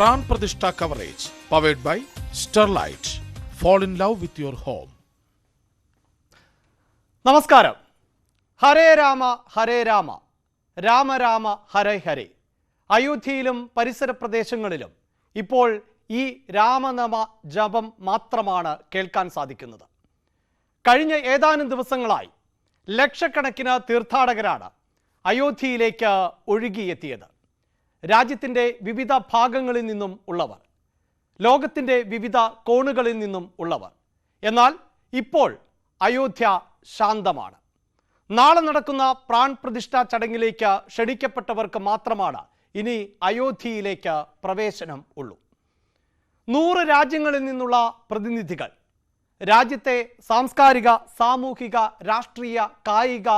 PRAN Pratishtha coverage powered by Sterlite. Fall in love with your home. നമസ്കാരം. ഹരേ രാമ ഹരേ രാമ രാമ രാമ ഹരേ ഹരേ. അയോധ്യയിലും പരിസര പ്രദേശങ്ങളിലും ഇപ്പോൾ ഈ രാമനാമ ജപം മാത്രമാണ് കേൾക്കാൻ സാധിക്കുന്നത്. കഴിഞ്ഞ ഏതാനും ദിവസങ്ങളായി ലക്ഷക്കണക്കിന് തീർത്ഥാടകരാണ് അയോധ്യയിലേക്ക് ഒഴുകിയെത്തിയത്. രാജ്യത്തിൻ്റെ വിവിധ ഭാഗങ്ങളിൽ നിന്നും ഉള്ളവർ, ലോകത്തിൻ്റെ വിവിധ കോണുകളിൽ നിന്നും ഉള്ളവർ. എന്നാൽ ഇപ്പോൾ അയോധ്യ ശാന്തമാണ്. നാളെ നടക്കുന്ന പ്രാൺ പ്രതിഷ്ഠാ ചടങ്ങിലേക്ക് ക്ഷണിക്കപ്പെട്ടവർക്ക് മാത്രമാണ് ഇനി അയോധ്യയിലേക്ക് പ്രവേശനം ഉള്ളൂ. 100 രാജ്യങ്ങളിൽ നിന്നുള്ള പ്രതിനിധികൾ, രാജ്യത്തെ സാംസ്കാരിക, സാമൂഹിക, രാഷ്ട്രീയ, കായിക,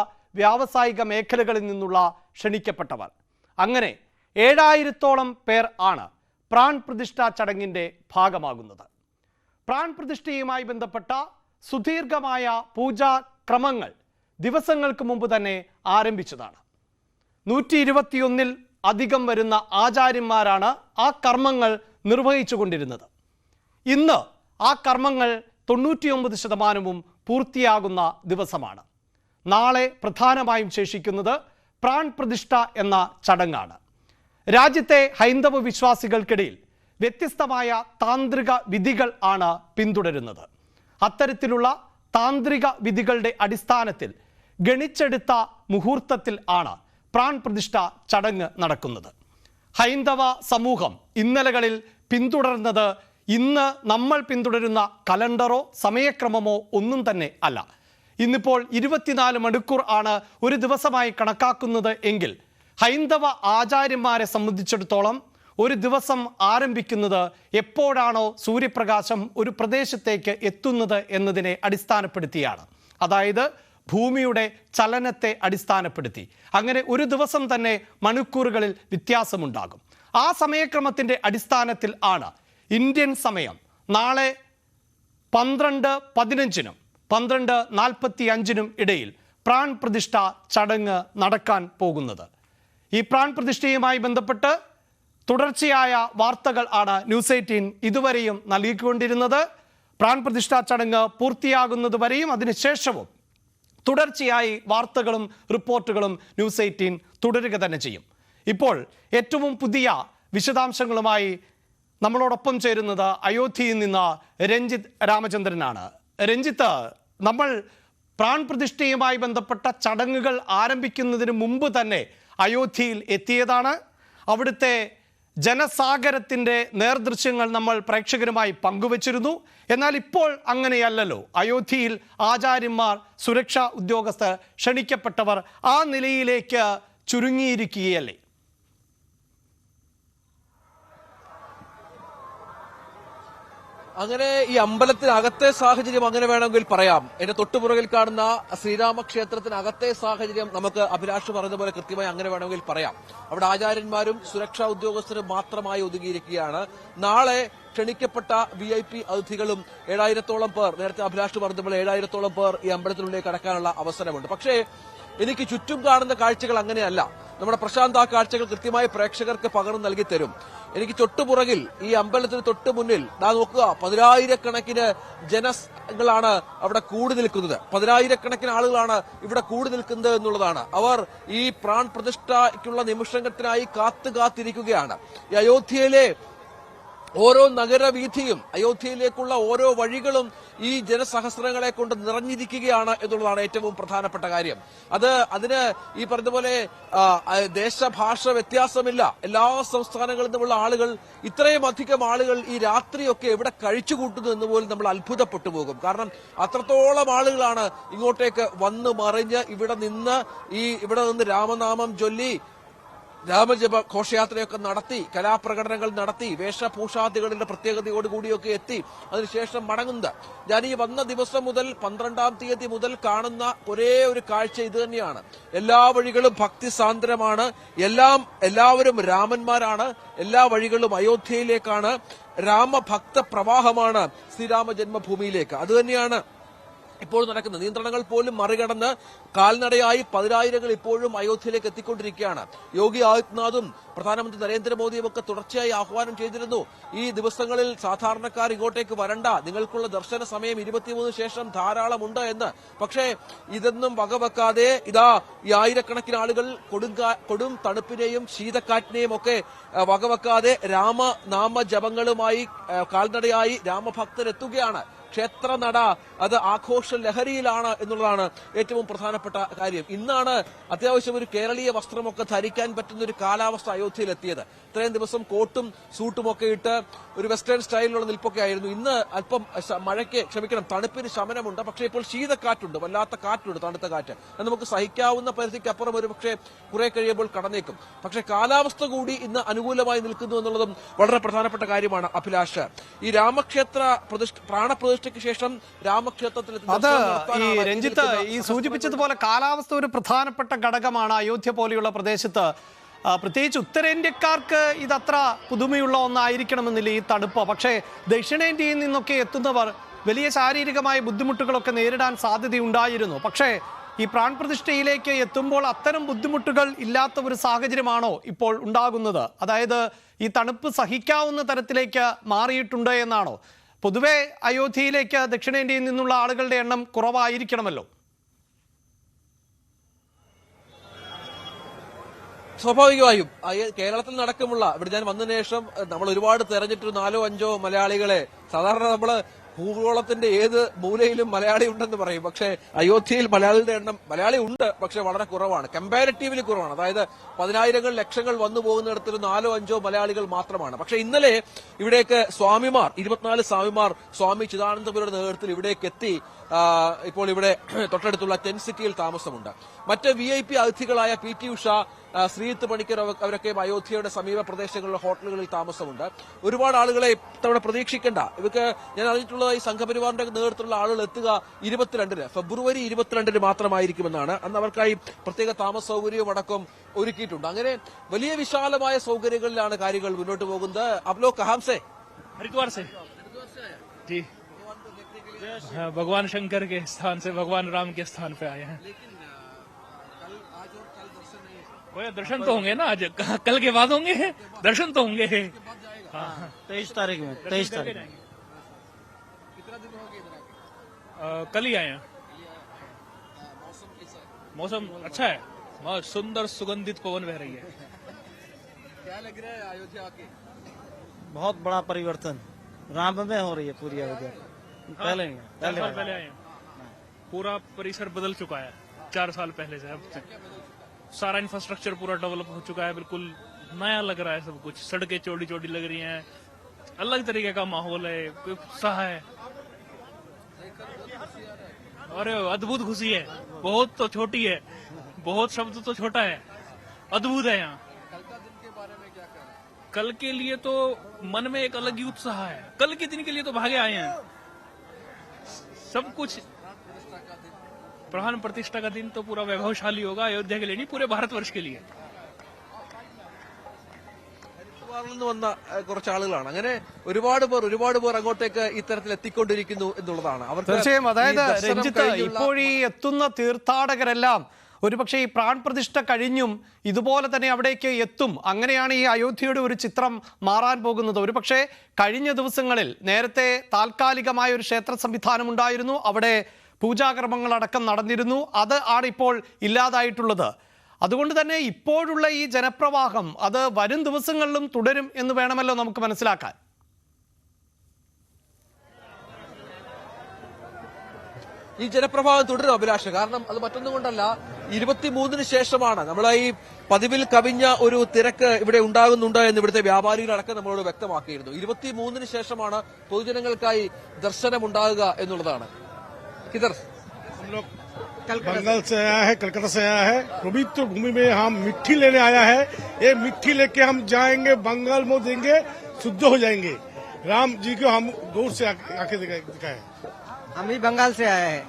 വ്യാവസായിക മേഖലകളിൽ നിന്നുള്ള ക്ഷണിക്കപ്പെട്ടവർ, അങ്ങനെ 7000-ഓളം പേർ ആണ് പ്രാൺ പ്രതിഷ്ഠാ ചടങ്ങിൻ്റെ ഭാഗമാകുന്നത്. പ്രാൺ പ്രതിഷ്ഠയുമായി ബന്ധപ്പെട്ട സുദീർഘമായ പൂജാക്രമങ്ങൾ ദിവസങ്ങൾക്ക് മുമ്പ് തന്നെ ആരംഭിച്ചതാണ്. 121-ൽ അധികം വരുന്ന ആചാര്യന്മാരാണ് ആ കർമ്മങ്ങൾ നിർവഹിച്ചു കൊണ്ടിരുന്നത്. ഇന്ന് ആ കർമ്മങ്ങൾ 99% പൂർത്തിയാകുന്ന ദിവസമാണ്. നാളെ പ്രധാനമായും ശേഷിക്കുന്നത് പ്രാൺ പ്രതിഷ്ഠ എന്ന ചടങ്ങാണ്. രാജ്യത്തെ ഹൈന്ദവ വിശ്വാസികൾക്കിടയിൽ വ്യത്യസ്തമായ താന്ത്രിക വിധികൾ ആണ് പിന്തുടരുന്നത്. അത്തരത്തിലുള്ള താന്ത്രിക വിധികളുടെ അടിസ്ഥാനത്തിൽ ഗണിച്ചെടുത്ത മുഹൂർത്തത്തിൽ ആണ് പ്രാൺ പ്രതിഷ്ഠ ചടങ്ങ് നടക്കുന്നത്. ഹൈന്ദവ സമൂഹം ഇന്നലകളിൽ പിന്തുടർന്നത് ഇന്ന് നമ്മൾ പിന്തുടരുന്ന കലണ്ടറോ സമയക്രമമോ ഒന്നും തന്നെ അല്ല. ഇന്നിപ്പോൾ 24 മണിക്കൂർ ആണ് ഒരു ദിവസമായി കണക്കാക്കുന്നത് എങ്കിൽ ഹൈന്ദവ ആചാര്യന്മാരെ സംബന്ധിച്ചിടത്തോളം ഒരു ദിവസം ആരംഭിക്കുന്നത് എപ്പോഴാണോ സൂര്യപ്രകാശം ഒരു പ്രദേശത്തേക്ക് എത്തുന്നത് എന്നതിനെ അടിസ്ഥാനപ്പെടുത്തിയാണ്. അതായത് ഭൂമിയുടെ ചലനത്തെ അടിസ്ഥാനപ്പെടുത്തി. അങ്ങനെ ഒരു ദിവസം തന്നെ മണിക്കൂറുകളിൽ വ്യത്യാസമുണ്ടാകും. ആ സമയക്രമത്തിൻ്റെ അടിസ്ഥാനത്തിൽ ആണ് ഇന്ത്യൻ സമയം നാളെ 12:15-നും 12:45-നും ഇടയിൽ പ്രാൺ പ്രതിഷ്ഠ ചടങ്ങ് നടക്കാൻ പോകുന്നത്. ഈ പ്രാൺ പ്രതിഷ്ഠയുമായി ബന്ധപ്പെട്ട് തുടർച്ചയായ വാർത്തകൾ ആണ് ന്യൂസ് 18 ഇതുവരെയും നൽകിക്കൊണ്ടിരുന്നത്. പ്രാൺ പ്രതിഷ്ഠാ ചടങ്ങ് പൂർത്തിയാകുന്നത് വരെയും അതിനുശേഷവും തുടർച്ചയായി വാർത്തകളും റിപ്പോർട്ടുകളും ന്യൂസ് 18 തുടരുക തന്നെ ചെയ്യും. ഇപ്പോൾ ഏറ്റവും പുതിയ വിശദാംശങ്ങളുമായി നമ്മളോടൊപ്പം ചേരുന്നത് അയോധ്യയിൽ നിന്ന് രഞ്ജിത്ത് രാമചന്ദ്രനാണ്. രഞ്ജിത്ത്, നമ്മൾ പ്രാൺ പ്രതിഷ്ഠയുമായി ബന്ധപ്പെട്ട ചടങ്ങുകൾ ആരംഭിക്കുന്നതിന് മുമ്പ് തന്നെ അയോധ്യയിൽ എത്തിയതാണ്. അവിടുത്തെ ജനസാഗരത്തിൻ്റെ നേർദൃശ്യങ്ങൾ നമ്മൾ പ്രേക്ഷകരുമായി പങ്കുവച്ചിരുന്നു. എന്നാൽ ഇപ്പോൾ അങ്ങനെയല്ലല്ലോ. അയോധ്യയിൽ ആചാര്യന്മാർ, സുരക്ഷാ ഉദ്യോഗസ്ഥർ, ക്ഷണിക്കപ്പെട്ടവർ ആ നിലയിലേക്ക് ചുരുങ്ങിയിരിക്കുകയല്ലേ? അങ്ങനെ ഈ അമ്പലത്തിനകത്തെ സാഹചര്യം അങ്ങനെ വേണമെങ്കിൽ പറയാം. എന്റെ തൊട്ടുപുറകിൽ കാണുന്ന ശ്രീരാമക്ഷേത്രത്തിനകത്തെ സാഹചര്യം നമുക്ക് അഭിലാഷ് പറഞ്ഞതുപോലെ കൃത്യമായി അങ്ങനെ വേണമെങ്കിൽ പറയാം. അവിടെ ആചാര്യന്മാരും സുരക്ഷാ ഉദ്യോഗസ്ഥരും മാത്രമായി ഒതുങ്ങിയിരിക്കുകയാണ്. നാളെ ക്ഷണിക്കപ്പെട്ട VIP അതിഥികളും 7000-ഓളം പേർ, നേരത്തെ അഭിലാഷ് പറഞ്ഞതുപോലെ 7000-ഓളം പേർ ഈ അമ്പലത്തിനുള്ളിലേക്ക് കടക്കാനുള്ള അവസരമുണ്ട്. പക്ഷേ എനിക്ക് ചുറ്റും കാണുന്ന കാഴ്ചകൾ അങ്ങനെയല്ല. നമ്മുടെ പ്രശാന്ത് ആ കാഴ്ചകൾ കൃത്യമായി പ്രേക്ഷകർക്ക് പകർന്നു നൽകി തരും. എനിക്ക് തൊട്ടുപുറകിൽ ഈ അമ്പലത്തിന് തൊട്ട് മുന്നിൽ നോക്കുക, 10000-കണക്കിന് ജനങ്ങളാണ് അവിടെ കൂടി നിൽക്കുന്നത്. 10000-കണക്കിന് ആളുകളാണ് ഇവിടെ കൂടി നിൽക്കുന്നത് എന്നുള്ളതാണ്. അവർ ഈ പ്രാൺ പ്രതിഷ്ഠയ്ക്കുള്ള നിമിഷത്തിനായി കാത്തിരിക്കുകയാണ്. ഈ അയോധ്യയിലെ ഓരോ നഗരവീഥിയും, അയോധ്യയിലേക്കുള്ള ഓരോ വഴികളും ഈ ജനസഹസ്രങ്ങളെ കൊണ്ട് നിറഞ്ഞിരിക്കുകയാണ് എന്നുള്ളതാണ് ഏറ്റവും പ്രധാനപ്പെട്ട കാര്യം. അതിന് ഈ പറഞ്ഞതുപോലെ ദേശഭാഷ വ്യത്യാസമില്ല. എല്ലാ സംസ്ഥാനങ്ങളിൽ നിന്നുമുള്ള ആളുകൾ, ഇത്രയും അധികം ആളുകൾ ഈ രാത്രിയൊക്കെ എവിടെ കഴിച്ചുകൂട്ടുന്നു എന്ന് പോലും നമ്മൾ അത്ഭുതപ്പെട്ടു പോകും. കാരണം അത്രത്തോളം ആളുകളാണ് ഇങ്ങോട്ടേക്ക് വന്ന് മറിഞ്ഞ് ഇവിടെ നിന്ന് രാമനാമം ചൊല്ലി, രാമജപ ഘോഷയാത്രയൊക്കെ നടത്തി, കലാപ്രകടനങ്ങൾ നടത്തി, വേഷഭൂഷാദികളുടെ പ്രത്യേകതയോടുകൂടിയൊക്കെ എത്തി അതിനുശേഷം മടങ്ങുന്നത്. ഞാൻ ഈ വന്ന ദിവസം മുതൽ 12-ാം തീയതി മുതൽ കാണുന്ന ഒരേ ഒരു കാഴ്ച ഇത് തന്നെയാണ്. എല്ലാ വഴികളും ഭക്തിസാന്ദ്രമാണ്. എല്ലാവരും രാമന്മാരാണ്. എല്ലാ വഴികളും അയോധ്യയിലേക്കാണ്. രാമഭക്ത പ്രവാഹമാണ് ശ്രീരാമ ജന്മഭൂമിയിലേക്ക്. അതുതന്നെയാണ് ഇപ്പോൾ നടക്കുന്ന നിയന്ത്രണങ്ങൾ പോലും മറികടന്ന് കാൽനടയായി പതിനായിരങ്ങൾ ഇപ്പോഴും അയോധ്യയിലേക്ക് എത്തിക്കൊണ്ടിരിക്കുകയാണ്. യോഗി ആദിത്യനാഥും പ്രധാനമന്ത്രി നരേന്ദ്രമോദിയും ഒക്കെ തുടർച്ചയായി ആഹ്വാനം ചെയ്തിരുന്നു, ഈ ദിവസങ്ങളിൽ സാധാരണക്കാർ ഇങ്ങോട്ടേക്ക് വരണ്ട, നിങ്ങൾക്കുള്ള ദർശന സമയം 23 ശേഷം ധാരാളമുണ്ട് എന്ന്. പക്ഷേ ഇതൊന്നും വകവെക്കാതെ ഇതാ ഈ ആയിരക്കണക്കിന് ആളുകൾ കൊടും തണുപ്പിനെയും ശീതക്കാറ്റിനെയും ഒക്കെ വകവെക്കാതെ രാമനാമ ജപങ്ങളുമായി കാൽനടയായി രാമഭക്തരെത്തുകയാണ്. ക്ഷേത്രനട അത് ആഘോഷ ലഹരിയിലാണ് എന്നുള്ളതാണ് ഏറ്റവും പ്രധാനപ്പെട്ട കാര്യം. ഇന്നാണ് അത്യാവശ്യം ഒരു കേരളീയ വസ്ത്രമൊക്കെ ധരിക്കാൻ പറ്റുന്ന ഒരു കാലാവസ്ഥ അയോധ്യയിലെത്തിയത്. ഇത്രയും ദിവസം കോട്ടും സൂട്ടും ഒക്കെ ഇട്ട് ഒരു വെസ്റ്റേൺ സ്റ്റൈലിലുള്ള നിൽപ്പൊക്കെ ആയിരുന്നു. ഇന്ന് അല്പം തണുപ്പിന് ശമനമുണ്ട്. പക്ഷേ ഇപ്പോൾ ശീതക്കാറ്റുണ്ട്, വല്ലാത്ത കാറ്റുണ്ട്, തണുത്ത കാറ്റ്. അത് നമുക്ക് സഹിക്കാവുന്ന പരിധിക്കപ്പുറം ഒരു പക്ഷേ കുറെ കഴിയുമ്പോൾ കടന്നേക്കും. പക്ഷേ കാലാവസ്ഥ കൂടി ഇന്ന് അനുകൂലമായി നിൽക്കുന്നു എന്നുള്ളതും വളരെ പ്രധാനപ്പെട്ട കാര്യമാണ് അഭിലാഷ്. ഈ രാമക്ഷേത്ര പ്രാണപ്രതിഷ്ഠയ്ക്ക് ശേഷം രാമക്ഷേത്രത്തിൽ രഞ്ജിത്ത് ഈ സൂചിപ്പിച്ചതുപോലെ കാലാവസ്ഥ ഒരു പ്രധാനപ്പെട്ട ഘടകമാണ് അയോധ്യ പോലെയുള്ള പ്രദേശത്ത്. പ്രത്യേകിച്ച് ഉത്തരേന്ത്യക്കാർക്ക് ഇതത്ര പുതുമയുള്ള ഒന്നായിരിക്കണമെന്നില്ല ഈ തണുപ്പ്. പക്ഷേ ദക്ഷിണേന്ത്യയിൽ നിന്നൊക്കെ എത്തുന്നവർ വലിയ ശാരീരികമായ ബുദ്ധിമുട്ടുകളൊക്കെ നേരിടാൻ സാധ്യതയുണ്ടായിരുന്നു. പക്ഷേ ഈ പ്രാൺപ്രതിഷ്ഠയിലേക്ക് എത്തുമ്പോൾ അത്തരം ബുദ്ധിമുട്ടുകൾ ഇല്ലാത്ത ഒരു സാഹചര്യമാണോ ഇപ്പോൾ ഉണ്ടാകുന്നത്? അതായത് ഈ തണുപ്പ് സഹിക്കാവുന്ന തരത്തിലേക്ക് മാറിയിട്ടുണ്ട് എന്നാണോ? പൊതുവെ അയോധ്യയിലേക്ക് ദക്ഷിണേന്ത്യയിൽ നിന്നുള്ള ആളുകളുടെ എണ്ണം കുറവായിരിക്കണമല്ലോ. സ്വാഭാവികമായും കേരളത്തിൽ നടക്കുമുള്ള ഇവിടെ ഞാൻ വന്നതിന് ശേഷം നമ്മൾ ഒരുപാട് തെരഞ്ഞിട്ടൊരു 4-5 മലയാളികളെ സാധാരണ നമ്മള് ഭൂഗോളത്തിന്റെ ഏത് മൂലയിലും മലയാളി ഉണ്ടെന്ന് പറയും. പക്ഷേ അയോധ്യയിൽ മലയാളിയുടെ എണ്ണം മലയാളി ഉണ്ട്, പക്ഷെ വളരെ കുറവാണ്, കമ്പാരിറ്റീവ്ലി കുറവാണ്. അതായത് 10,000 ലക്ഷങ്ങൾ വന്നു പോകുന്നിടത്തൊരു 4-5 മലയാളികൾ മാത്രമാണ്. പക്ഷെ ഇന്നലെ ഇവിടേക്ക് 24 സ്വാമിമാർ സ്വാമി ചിദാനന്ദപുരിയുടെ നേതൃത്വത്തിൽ ഇവിടേക്ക് എത്തി. ഇപ്പോൾ ഇവിടെ തൊട്ടടുത്തുള്ള ടെന്റ് സിറ്റിയിൽ താമസമുണ്ട്. മറ്റ് VIP അതിഥികളായ PT ഉഷ, ശ്രീജിത്ത് പണിക്കർ അവരൊക്കെ അയോധ്യയുടെ സമീപ പ്രദേശങ്ങളിലെ ഹോട്ടലുകളിൽ താമസമുണ്ട്. ഒരുപാട് ആളുകളെ ഇത്തവണ പ്രതീക്ഷിക്കേണ്ട. ഇവർക്ക് ഞാൻ അറിഞ്ഞിട്ടുള്ളത് ഈ സംഘപരിവാറിന്റെ നേതൃത്വത്തിലുള്ള ആളുകൾ എത്തുക 22-ന് ഫെബ്രുവരി 22-ന് മാത്രമായിരിക്കുമെന്നാണ്. അന്ന് അവർക്കായി പ്രത്യേക താമസ സൗകര്യവും അടക്കം ഒരുക്കിയിട്ടുണ്ട്. അങ്ങനെ വലിയ വിശാലമായ സൗകര്യങ്ങളിലാണ് കാര്യങ്ങൾ മുന്നോട്ട് പോകുന്നത്. അബ്ലോ കഹാംസെ हरिद्वार से जी, भगवान शंकर के स्थान से भगवान राम के स्थान पे आए हैं। कोई दर्शन तो होंगे ना, आज कल के बाद होंगे, दर्शन तो होंगे। हाँ 23 तारीख में 23 तारीख कल ही आए हैं। मौसम अच्छा है, बहुत सुंदर सुगंधित पवन बह रही है। क्या लग रहा है अयोध्या आके? बहुत बड़ा परिवर्तन राम में हो रही है पूरी अयोध्या। पहले आए हैं, पूरा परिसर बदल चुका है 4 साल पहले से। अब सारा इंफ्रास्ट्रक्चर पूरा डेवलप हो चुका है, बिल्कुल नया लग रहा है सब कुछ। सड़कें चौड़ी चौड़ी लग रही हैं, अलग तरीके का माहौल है, उत्साह है और अद्भुत खुशी है। बहुत तो छोटी है, बहुत शब्द तो छोटा है, अद्भुत है यहाँ। कल के लिए तो मन में एक अलग ही उत्साह है। कल के दिन के लिए तो भागे आए हैं। सब कुछ प्राण प्रतिष्ठा का दिन तो पूरा वैभवशाली होगा अयोध्या के लिए नहीं, पूरे भारतवर्ष के लिए। വന്ന കുറച്ച് ആളുകളാണ്. അങ്ങനെ ഒരുപാട് പേർ അങ്ങോട്ടേക്ക് ഇത്തരത്തിൽ എത്തിക്കൊണ്ടിരിക്കുന്നു എന്നുള്ളതാണ്. തീർച്ചയായും. അതായത് രഞ്ജിത്ത്, ഇപ്പോഴീ എത്തുന്ന തീർത്ഥാടകരെല്ലാം ഒരുപക്ഷെ ഈ പ്രാൺപ്രതിഷ്ഠ കഴിഞ്ഞും ഇതുപോലെ തന്നെ അവിടേക്ക് എത്തും. അങ്ങനെയാണ് ഈ അയോധ്യയുടെ ഒരു ചിത്രം മാറാൻ പോകുന്നത്. ഒരുപക്ഷെ കഴിഞ്ഞ ദിവസങ്ങളിൽ നേരത്തെ താൽക്കാലികമായ ഒരു ക്ഷേത്ര സംവിധാനം ഉണ്ടായിരുന്നു, അവിടെ പൂജാകർമ്മങ്ങളടക്കം നടന്നിരുന്നു. അത് ആണ് ഇപ്പോൾ ഇല്ലാതായിട്ടുള്ളത്. അതുകൊണ്ട് തന്നെ ഇപ്പോഴുള്ള ഈ ജനപ്രവാഹം അത് വരും ദിവസങ്ങളിലും തുടരും എന്ന് വേണമല്ലോ നമുക്ക് മനസ്സിലാക്കാൻ. ഈ ജനപ്രവാഹം തുടരും അഭിലാഷ്. കാരണം അത് മറ്റൊന്നും കൊണ്ടല്ല, 23-ന് ശേഷമാണ് നമ്മളെ ഈ പതിവിൽ കവിഞ്ഞ ഒരു തിരക്ക് ഇവിടെ ഉണ്ടാകുന്നുണ്ട് എന്ന് ഇവിടുത്തെ വ്യാപാരികളടക്കം നമ്മളോട് വ്യക്തമാക്കിയിരുന്നു. 23-ന് ശേഷമാണ് പൊതുജനങ്ങൾക്കായി ദർശനമുണ്ടാകുക എന്നുള്ളതാണ്. किधर हम लोग बंगाल से आया है, कलकत्ता से आया है। पवित्र भूमि में हम मिट्टी लेने आया है। ये मिट्टी लेके हम जाएंगे, बंगाल में देंगे, शुद्ध हो जाएंगे। राम जी को हम दूर से आके दिखाए। हम भी बंगाल से आए हैं,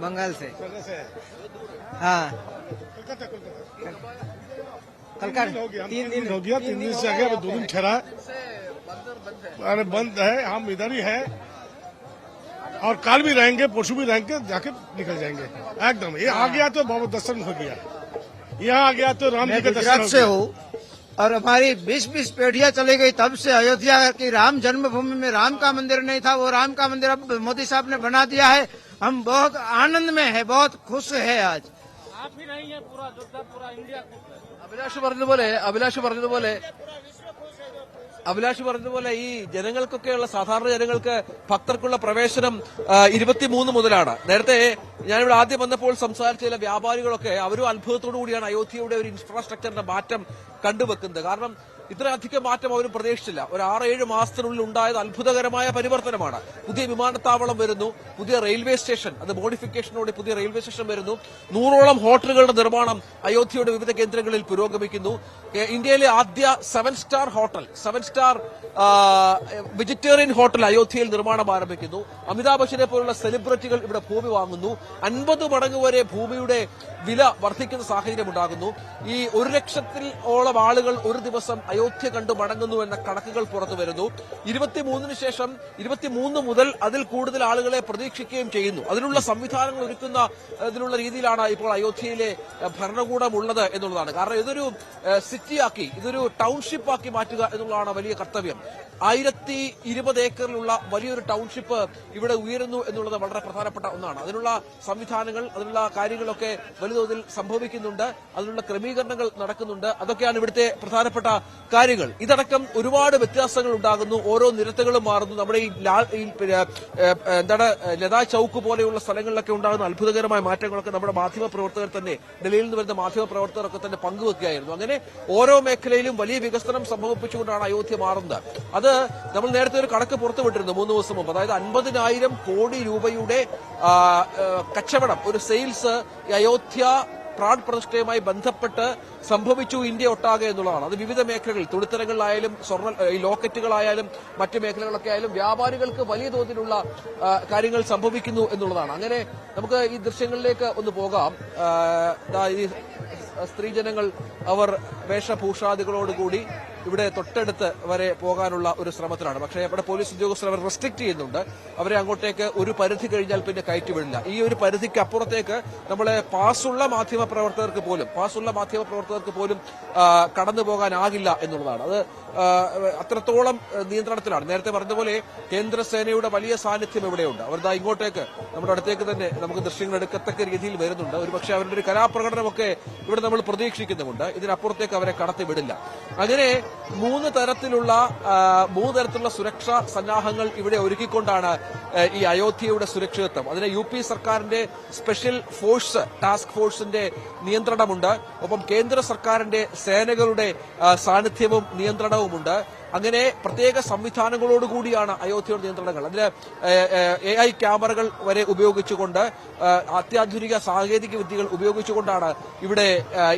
बंगाल से। हाँ कलकत्ता हो गया, 3 दिन हो गया। 3 दिन से आगे 2 दिन ठहरा, अरे बंद है। हम इधर ही है। और कल भी रहेंगे, परसों भी रहेंगे, जाके निकल जाएंगे एकदम। ये आ गया तो बाबा दर्शन हो गया, यहाँ आ गया तो राम जी का दर्शन से हो। और हमारी 20-20 पीढ़ियां चली गई तब से अयोध्या की राम जन्मभूमि में राम का मंदिर नहीं था, वो राम का मंदिर अब मोदी साहब ने बना दिया है। हम बहुत आनंद में है, बहुत खुश है आज। आप ही नहीं है पूरा अयोध्या, पूरा इंडिया। അഭിലാഷ് പറഞ്ഞതുപോലെ ഈ ജനങ്ങൾക്കൊക്കെയുള്ള സാധാരണ ജനങ്ങൾക്ക് ഭക്തർക്കുള്ള പ്രവേശനം 23 മുതലാണ്. നേരത്തെ ഞാനിവിടെ ആദ്യം വന്നപ്പോൾ സംസാരിച്ച ചില വ്യാപാരികളൊക്കെ അവരും അത്ഭുതത്തോടു കൂടിയാണ് അയോധ്യയുടെ ഒരു ഇൻഫ്രാസ്ട്രക്ചറിന്റെ മാറ്റം കണ്ടുവെക്കുന്നത്. കാരണം ഇത്രയധികം മാറ്റം അവരും പ്രതീക്ഷിച്ചില്ല. ഒരു 6-7 മാസത്തിനുള്ളിൽ ഉണ്ടായത് അത്ഭുതകരമായ പരിവർത്തനമാണ്. പുതിയ വിമാനത്താവളം വരുന്നു, പുതിയ റെയിൽവേ സ്റ്റേഷൻ, അത് മോഡിഫിക്കേഷനോടെ പുതിയ റെയിൽവേ സ്റ്റേഷൻ വരുന്നു, 100ഓളം ഹോട്ടലുകളുടെ നിർമ്മാണം അയോധ്യയുടെ വിവിധ കേന്ദ്രങ്ങളിൽ പുരോഗമിക്കുന്നു. ഇന്ത്യയിലെ ആദ്യ 7 star hotel, 7 star vegetarian hotel അയോധ്യയിൽ നിർമ്മാണം ആരംഭിക്കുന്നു. അമിതാഭ് ബച്ചനെ പോലുള്ള സെലിബ്രിറ്റികൾ ഇവിടെ ഭൂമി വാങ്ങുന്നു. 50 മടങ്ങ് വരെ ഭൂമിയുടെ വില വർദ്ധിക്കുന്ന സാഹചര്യം ഉണ്ടാകുന്നു. ഈ 1 ലക്ഷത്തിലോളം ആളുകൾ ഒരു ദിവസം അയോധ്യ കണ്ടു മടങ്ങുന്നു എന്ന കണക്കുകൾ പുറത്തു വരുന്നു. 23 ശേഷം 23 മുതൽ അതിൽ കൂടുതൽ ആളുകളെ പ്രതീക്ഷിക്കുകയും ചെയ്യുന്നു. അതിനുള്ള സംവിധാനങ്ങൾ ഒരുക്കുന്ന ഇതിനുള്ള രീതിയിലാണ് ഇപ്പോൾ അയോധ്യയിലെ ഭരണകൂടം ഉള്ളത് എന്നുള്ളതാണ്. കാരണം ഇതൊരു സിറ്റിയാക്കി, ഇതൊരു ടൗൺഷിപ്പാക്കി മാറ്റുക എന്നുള്ളതാണ് വലിയ കർത്തവ്യം. 1020 ഏക്കറിലുള്ള വലിയൊരു ടൗൺഷിപ്പ് ഇവിടെ ഉയരുന്നു എന്നുള്ളത് വളരെ പ്രധാനപ്പെട്ട ഒന്നാണ്. അതിനുള്ള സംവിധാനങ്ങൾ, അതിനുള്ള കാര്യങ്ങളൊക്കെ വലിയതോതിൽ സംഭവിക്കുന്നുണ്ട്, അതിനുള്ള ക്രമീകരണങ്ങൾ നടക്കുന്നുണ്ട്. അതൊക്കെയാണ് ഇവിടുത്തെ പ്രധാനപ്പെട്ട കാര്യങ്ങൾ. ഇതടക്കം ഒരുപാട് വ്യത്യാസങ്ങൾ ഉണ്ടാകുന്നു. ഓരോ നിരത്തുകളും മാറുന്നു. നമ്മുടെ ഈ ലതാ ചൌക്ക് പോലെയുള്ള സ്ഥലങ്ങളിലൊക്കെ ഉണ്ടാകുന്ന അത്ഭുതകരമായ മാറ്റങ്ങളൊക്കെ നമ്മുടെ മാധ്യമ പ്രവർത്തകർ തന്നെ, ഡൽഹിയിൽ നിന്ന് വരുന്ന മാധ്യമ പ്രവർത്തകരൊക്കെ തന്നെ പങ്കുവെക്കുകയായിരുന്നു. അങ്ങനെ ഓരോ മേഖലയിലും വലിയ വികസനം സംഭവിപ്പിച്ചുകൊണ്ടാണ് അയോധ്യ മാറുന്നത്. അത് നമ്മൾ നേരത്തെ ഒരു കണക്ക് പുറത്തുവിട്ടിരുന്നു 3 ദിവസം മുമ്പ്. അതായത് 50,000 കോടി രൂപയുടെ കച്ചവടം, ഒരു സെയിൽസ് അയോധ്യ പ്രാൺ പ്രതിഷ്ഠയുമായി ബന്ധപ്പെട്ട് സംഭവിച്ചു ഇന്ത്യ ഒട്ടാകെ എന്നുള്ളതാണ്. അത് വിവിധ മേഖലകളിൽ, തുണിത്തരങ്ങളിലായാലും ലോക്കറ്റുകളായാലും മറ്റു മേഖലകളൊക്കെ ആയാലും വ്യാപാരികൾക്ക് വലിയ തോതിലുള്ള കാര്യങ്ങൾ സംഭവിക്കുന്നു എന്നുള്ളതാണ്. അങ്ങനെ നമുക്ക് ഈ ദൃശ്യങ്ങളിലേക്ക് ഒന്ന് പോകാം. ഈ സ്ത്രീജനങ്ങൾ അവർ വേഷഭൂഷാദികളോടുകൂടി ഇവിടെ തൊട്ടടുത്ത് വരെ പോകാനുള്ള ഒരു ശ്രമത്തിലാണ്. പക്ഷേ അവിടെ പോലീസ് ഉദ്യോഗസ്ഥർ അവർ റെസ്ട്രിക്ട് ചെയ്യുന്നുണ്ട്. അവരെ അങ്ങോട്ടേക്ക് ഒരു പരിധി കഴിഞ്ഞാൽ പിന്നെ കയറ്റിവിടില്ല. ഈ ഒരു പരിധിക്ക് അപ്പുറത്തേക്ക് നമ്മളെ പാസ്സുള്ള മാധ്യമ പ്രവർത്തകർക്ക് പോലും കടന്നു പോകാനാകില്ല എന്നുള്ളതാണ്. അത് അത്രത്തോളം നിയന്ത്രണത്തിലാണ്. നേരത്തെ പറഞ്ഞതുപോലെ കേന്ദ്രസേനയുടെ വലിയ സാന്നിധ്യം ഇവിടെയുണ്ട്. അവർ ഇങ്ങോട്ടേക്ക് നമ്മുടെ അടുത്തേക്ക് തന്നെ നമുക്ക് ദൃശ്യങ്ങൾ എടുക്കത്തക്ക രീതിയിൽ വരുന്നുണ്ട്. ഒരുപക്ഷെ അവരുടെ ഒരു കലാപ്രകടനമൊക്കെ ഇവിടെ നമ്മൾ പ്രതീക്ഷിക്കുന്നുമുണ്ട്. ഇതിനപ്പുറത്തേക്ക് അവരെ കടത്തിവിടില്ല. അങ്ങനെ 3 തരത്തിലുള്ള സുരക്ഷാ സന്നാഹങ്ങൾ ഇവിടെ ഒരുക്കിക്കൊണ്ടാണ് ഈ അയോധ്യയുടെ സുരക്ഷിതത്വം. അതിന് UP സർക്കാരിന്റെ സ്പെഷ്യൽ ഫോഴ്സ്, ടാസ്ക് ഫോഴ്സിന്റെ നിയന്ത്രണമുണ്ട്. ഒപ്പം കേന്ദ്ര സർക്കാരിന്റെ സേനകളുടെ സാന്നിധ്യവും നിയന്ത്രണവുമുണ്ട്. അങ്ങനെ പ്രത്യേക സംവിധാനങ്ങളോടുകൂടിയാണ് അയോധ്യയുടെ നിയന്ത്രണങ്ങൾ. അതിന് AI ക്യാമറകൾ വരെ ഉപയോഗിച്ചുകൊണ്ട്, അത്യാധുനിക സാങ്കേതിക വിദ്യകൾ ഉപയോഗിച്ചുകൊണ്ടാണ് ഇവിടെ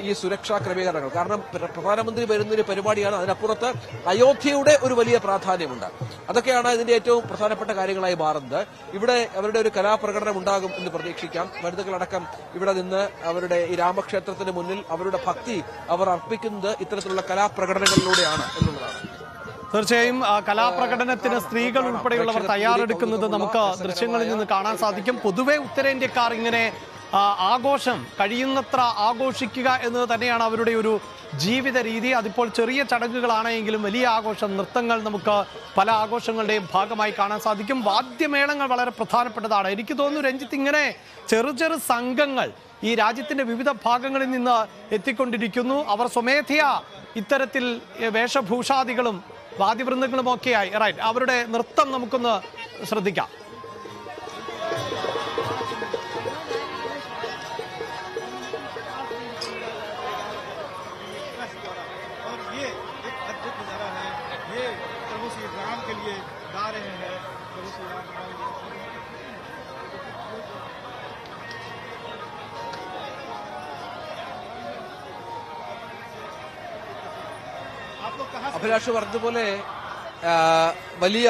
ഈ സുരക്ഷാ ക്രമീകരണങ്ങൾ. കാരണം പ്രധാനമന്ത്രി വരുന്നൊരു പരിപാടിയാണ്. അതിനപ്പുറത്ത് അയോധ്യയുടെ ഒരു വലിയ പ്രാധാന്യമുണ്ട്. അതൊക്കെയാണ് ഇതിന്റെ ഏറ്റവും പ്രധാനപ്പെട്ട കാര്യങ്ങളായി മാറുന്നത്. ഇവിടെ അവരുടെ ഒരു കലാപ്രകടനം ഉണ്ടാകും എന്ന് പ്രതീക്ഷിക്കാം. വനിതകളടക്കം ഇവിടെ നിന്ന് അവരുടെ ഈ രാമക്ഷേത്രത്തിന് മുന്നിൽ അവരുടെ ഭക്തി അവർ അർപ്പിക്കുന്നത് ഇത്തരത്തിലുള്ള കലാപ്രകടനങ്ങളിലൂടെയാണ് എന്നുള്ളതാണ്. തീർച്ചയായും കലാപ്രകടനത്തിന് സ്ത്രീകൾ ഉൾപ്പെടെയുള്ളവർ തയ്യാറെടുക്കുന്നത് നമുക്ക് ദൃശ്യങ്ങളിൽ നിന്ന് കാണാൻ സാധിക്കും. പൊതുവെ ഉത്തരേന്ത്യക്കാർ ഇങ്ങനെ ആഘോഷം കഴിയുന്നത്ര ആഘോഷിക്കുക എന്നത് തന്നെയാണ് അവരുടെ ഒരു ജീവിത രീതി. അതിപ്പോൾ ചെറിയ ചടങ്ങുകളാണെങ്കിലും വലിയ ആഘോഷം, നൃത്തങ്ങൾ നമുക്ക് പല ആഘോഷങ്ങളുടെയും ഭാഗമായി കാണാൻ സാധിക്കും. വാദ്യമേളങ്ങൾ വളരെ പ്രധാനപ്പെട്ടതാണ്. എനിക്ക് തോന്നുന്നു രഞ്ജിത്ത്, ഇങ്ങനെ ചെറു സംഘങ്ങൾ ഈ രാജ്യത്തിന്റെ വിവിധ ഭാഗങ്ങളിൽ നിന്ന് എത്തിക്കൊണ്ടിരിക്കുന്നു. അവർ സ്വമേധയാ ഇത്തരത്തിൽ വേഷഭൂഷാദികളും വാദ്യവൃന്ദങ്ങളും ഒക്കെയായി അവരുടെ നൃത്തം നമുക്കൊന്ന് ശ്രദ്ധിക്കാം. അഭിലാഷ് പറഞ്ഞതുപോലെ വലിയ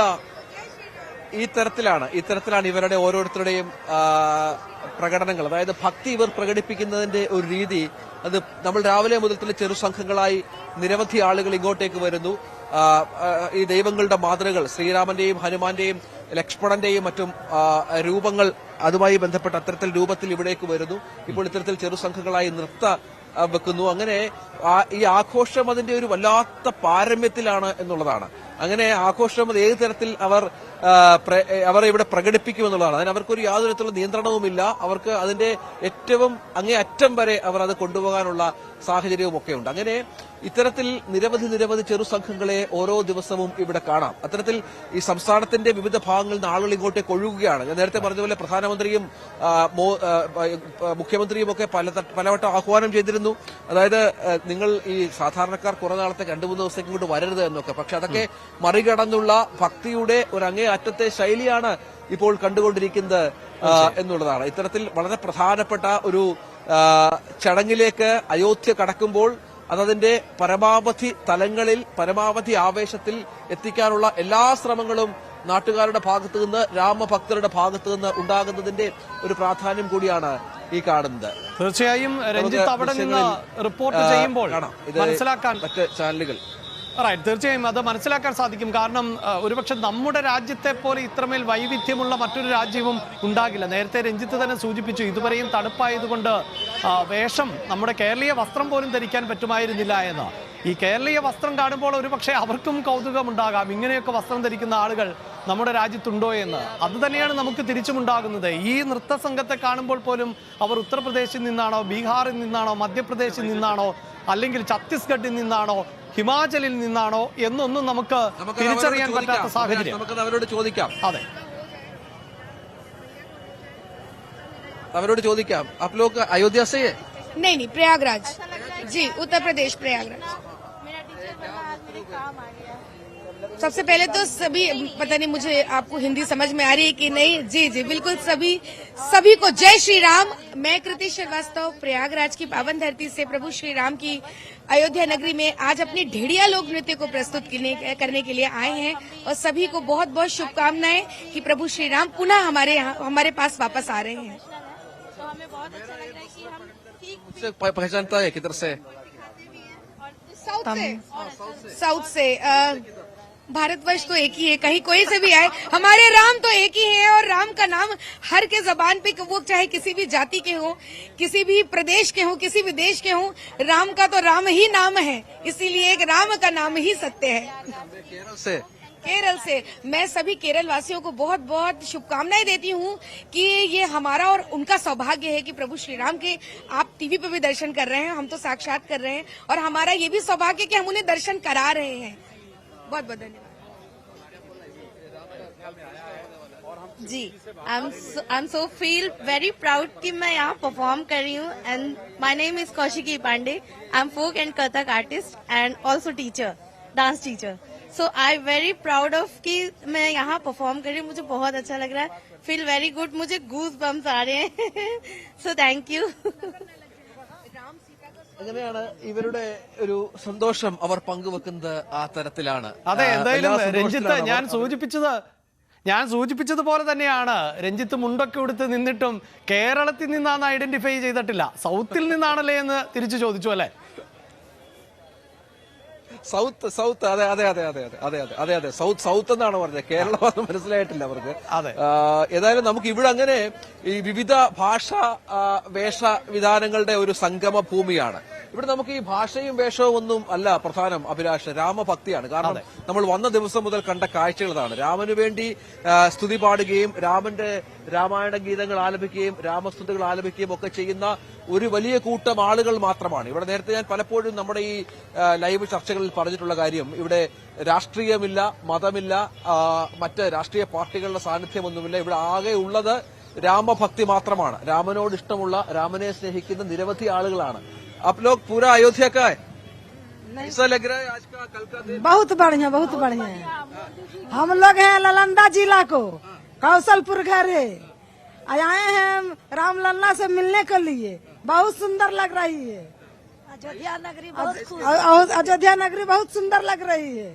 ഇത്തരത്തിലാണ് ഇവരുടെ ഓരോരുത്തരുടെയും പ്രകടനങ്ങൾ. അതായത് ഭക്തി ഇവർ പ്രകടിപ്പിക്കുന്നതിന്റെ ഒരു രീതി, അത് നമ്മൾ രാവിലെ മുതൽ തന്നെ ചെറു സംഘങ്ങളായി നിരവധി ആളുകൾ ഇങ്ങോട്ടേക്ക് വരുന്നു. ഈ ദൈവങ്ങളുടെ മാതൃകകൾ, ശ്രീരാമന്റെയും ഹനുമാന്റെയും ലക്ഷ്മണന്റെയും മറ്റും രൂപങ്ങൾ അതുമായി ബന്ധപ്പെട്ട അത്തരത്തിൽ രൂപത്തിൽ ഇവിടേക്ക് വരുന്നു. ഇപ്പോൾ ഇത്തരത്തിൽ ചെറുസംഘങ്ങളായി വെക്കുന്നു. അങ്ങനെ ഈ ആഘോഷം അതിന്റെ ഒരു വല്ലാത്ത പാരമ്യത്തിലാണ് എന്നുള്ളതാണ്. അങ്ങനെ ആഘോഷം അത് ഏത് തരത്തിൽ അവർ ഇവിടെ പ്രകടിപ്പിക്കുമെന്നുള്ളതാണ്. അതിന് അവർക്കൊരു യാതൊരു തരത്തിലുള്ള നിയന്ത്രണവുമില്ല. അവർക്ക് അതിന്റെ ഏറ്റവും അങ്ങേ അറ്റം വരെ അവർ അത് കൊണ്ടുപോകാനുള്ള സാഹചര്യവും ഒക്കെ ഉണ്ട്. അങ്ങനെ ഇത്തരത്തിൽ നിരവധി ചെറുസംഘങ്ങളെ ഓരോ ദിവസവും ഇവിടെ കാണാം. അത്തരത്തിൽ ഈ സംസ്ഥാനത്തിന്റെ വിവിധ ഭാഗങ്ങളിൽ നിന്ന് ആളുകൾ ഇങ്ങോട്ടേക്ക് ഒഴുകുകയാണ്. ഞാൻ നേരത്തെ പറഞ്ഞതുപോലെ പ്രധാനമന്ത്രിയും മുഖ്യമന്ത്രിയും ഒക്കെ പലവട്ടം ആഹ്വാനം ചെയ്തിരുന്നു. അതായത് നിങ്ങൾ ഈ സാധാരണക്കാർ കുറെ നാളത്തെ 2-3 ദിവസത്തേക്ക് ഇങ്ങോട്ട് വരരുത് എന്നൊക്കെ. പക്ഷെ അതൊക്കെ മറികടന്നുള്ള ഭക്തിയുടെ ഒരു അങ്ങേ അറ്റത്തെ ശൈലിയാണ് ഇപ്പോൾ കണ്ടുകൊണ്ടിരിക്കുന്നത് എന്നുള്ളതാണ്. ഇത്തരത്തിൽ വളരെ പ്രധാനപ്പെട്ട ഒരു ചടങ്ങിലേക്ക് അയോധ്യ കടക്കുമ്പോൾ അതതിന്റെ പരമാവധി തലങ്ങളിൽ പരമാവധി ആവേശത്തിൽ എത്തിക്കാനുള്ള എല്ലാ ശ്രമങ്ങളും നാട്ടുകാരുടെ ഭാഗത്തു നിന്ന് രാമഭക്തരുടെ ഭാഗത്തു നിന്ന് ഉണ്ടാകുന്നതിന്റെ ഒരു പ്രാധാന്യം കൂടിയാണ് ഈ കാണുന്നത്. തീർച്ചയായും രഞ്ജിത്ത് അവിടെ നിന്ന് റിപ്പോർട്ട് ചെയ്യുമ്പോൾ മനസ്സിലാക്കാൻ മറ്റ് ചാനലുകൾ തീർച്ചയായും അത് മനസ്സിലാക്കാൻ സാധിക്കും. കാരണം ഒരുപക്ഷെ നമ്മുടെ രാജ്യത്തെ പോലെ ഇത്രമേൽ വൈവിധ്യമുള്ള മറ്റൊരു രാജ്യവും ഉണ്ടാകില്ല. നേരത്തെ രഞ്ജിത്ത് തന്നെ സൂചിപ്പിച്ചു, ഇതുവരെയും തണുപ്പായതുകൊണ്ട് വേഷം നമ്മുടെ കേരളീയ വസ്ത്രം പോലും ധരിക്കാൻ പറ്റുമായിരുന്നില്ല എന്ന്. ഈ കേരളീയ വസ്ത്രം കാണുമ്പോൾ ഒരുപക്ഷെ അവർക്കും കൗതുകമുണ്ടാകാം, ഇങ്ങനെയൊക്കെ വസ്ത്രം ധരിക്കുന്ന ആളുകൾ നമ്മുടെ രാജ്യത്തുണ്ടോ എന്ന്. അത് തന്നെയാണ് നമുക്ക് തിരിച്ചുമുണ്ടാകുന്നത്. ഈ നൃത്ത സംഘത്തെ കാണുമ്പോൾ പോലും അവർ ഉത്തർപ്രദേശിൽ നിന്നാണോ, ബീഹാറിൽ നിന്നാണോ, മധ്യപ്രദേശിൽ നിന്നാണോ, അല്ലെങ്കിൽ ഛത്തീസ്ഗഡിൽ നിന്നാണോ, ഹിമാചലിൽ നിന്നാണോ എന്നൊന്നും നമുക്ക് തിരിച്ചറിയാൻ പറ്റാത്ത സാഹചര്യം. നമുക്ക് അവരോട് ചോദിക്കാം. അതെ, അവരോട് ചോദിക്കാം. आप लोग अयोध्या से है? नहीं, प्रयागराज जी, उत्तर प्रदेश प्रयागराज। सबसे पहले तो सभी, पता नहीं मुझे आपको हिंदी समझ में आ रही है कि नहीं? जी बिल्कुल, सभी को जय श्री राम। मैं कृति श्रीवास्तव प्रयागराज की पावन धरती से प्रभु श्री राम की अयोध्या नगरी में आज अपने ढेड़िया लोक नृत्य को प्रस्तुत करने के लिए आए हैं और सभी को बहुत बहुत शुभकामनाएं कि प्रभु श्री राम पुनः हमारे पास वापस आ रहे हैं। तो हमें बहुत अच्छा लग रहा है कि हम ठीक पहचानता है किधर से? साउथ से। भारतवर्ष तो एक ही है, कहीं कोई से भी आए, हमारे राम तो एक ही है। और राम का नाम हर के जबान पे, वो चाहे किसी भी जाति के हो, किसी भी प्रदेश के हो, किसी भी देश के हो, राम का तो राम ही नाम है। इसीलिए एक राम का नाम ही सत्य है। केरल से मैं सभी केरल वासियों को बहुत बहुत शुभकामनाएं देती हूँ कि ये हमारा और उनका सौभाग्य है कि प्रभु श्री राम के आप टीवी पे भी दर्शन कर रहे हैं, हम तो साक्षात कर रहे हैं, और हमारा ये भी सौभाग्य कि हम उन्हें दर्शन करा रहे हैं। बहुत बहुत धन्यवाद जी। I am so feel very proud कि मैं यहाँ परफॉर्म कर रही हूँ। And my name is Kaushiki Pandey. I am folk and Kathak artist and also teacher, dance teacher. So I very proud of कि मैं यहाँ परफॉर्म कर रही हूँ। मुझे बहुत अच्छा लग रहा है, फील वेरी गुड, मुझे गूज बम्स आ रहे हैं। So thank you. അങ്ങനെയാണ് ഇവരുടെ ഒരു സന്തോഷം അവർ പങ്കുവെക്കുന്നത് ആ തരത്തിലാണ്. അതെ, എന്തായാലും രഞ്ജിത്ത്, ഞാൻ സൂചിപ്പിച്ചതുപോലെ തന്നെയാണ്. രഞ്ജിത്ത് മുണ്ടൊക്കെ എടുത്ത് നിന്നിട്ടും കേരളത്തിൽ നിന്നാണ് ഐഡന്റിഫൈ ചെയ്തിട്ടില്ല, സൗത്തിൽ നിന്നാണല്ലേ എന്ന് തിരിച്ചു ചോദിച്ചു അല്ലെ? സൗത്ത് അതെ സൗത്ത് എന്നാണ് പറഞ്ഞത്. കേരളം മനസ്സിലായിട്ടില്ല അവർക്ക്. ഏതായാലും നമുക്ക് ഇവിടെ അങ്ങനെ ഈ വിവിധ ഭാഷാ വേഷവിധാനങ്ങളുടെ ഒരു സംഗമ ഭൂമിയാണ്. ഇവിടെ നമുക്ക് ഈ ഭാഷയും വേഷവും ഒന്നും അല്ല പ്രധാനം അഭിലാഷ്, രാമഭക്തിയാണ്. കാരണം നമ്മൾ വന്ന ദിവസം മുതൽ കണ്ട കാഴ്ചകളാണ്. രാമനു വേണ്ടി സ്തുതി പാടുകയും രാമന്റെ രാമായണ ഗീതങ്ങൾ ആലപിക്കുകയും രാമസ്തുതികൾ ആലപിക്കുകയും ഒക്കെ ചെയ്യുന്ന ഒരു വലിയ കൂട്ടം ആളുകൾ മാത്രമാണ് ഇവിടെ. നേരത്തെ ഞാൻ പലപ്പോഴും നമ്മുടെ ഈ ലൈവ് ചർച്ചകളിൽ പറഞ്ഞിട്ടുള്ള കാര്യം, ഇവിടെ രാഷ്ട്രീയമില്ല, മതമില്ല, മറ്റ് രാഷ്ട്രീയ പാർട്ടികളുടെ സാന്നിധ്യമൊന്നുമില്ല. ഇവിടെ ആകെ ഉള്ളത് രാമഭക്തി മാത്രമാണ്. രാമനോട് ഇഷ്ടമുള്ള, രാമനെ സ്നേഹിക്കുന്ന നിരവധി ആളുകളാണ്. आप लोग पूरा अयोध्या का है, ऐसा लग रहा है आज का कल का दिन? बहुत बढ़िया हम लोग हैं नालंदा जिला को, कौशलपुर घरे आए हैं रामलला से मिलने के लिए। बहुत सुंदर लग रही है अयोध्या नगरी, बहुत सुंदर लग रही है।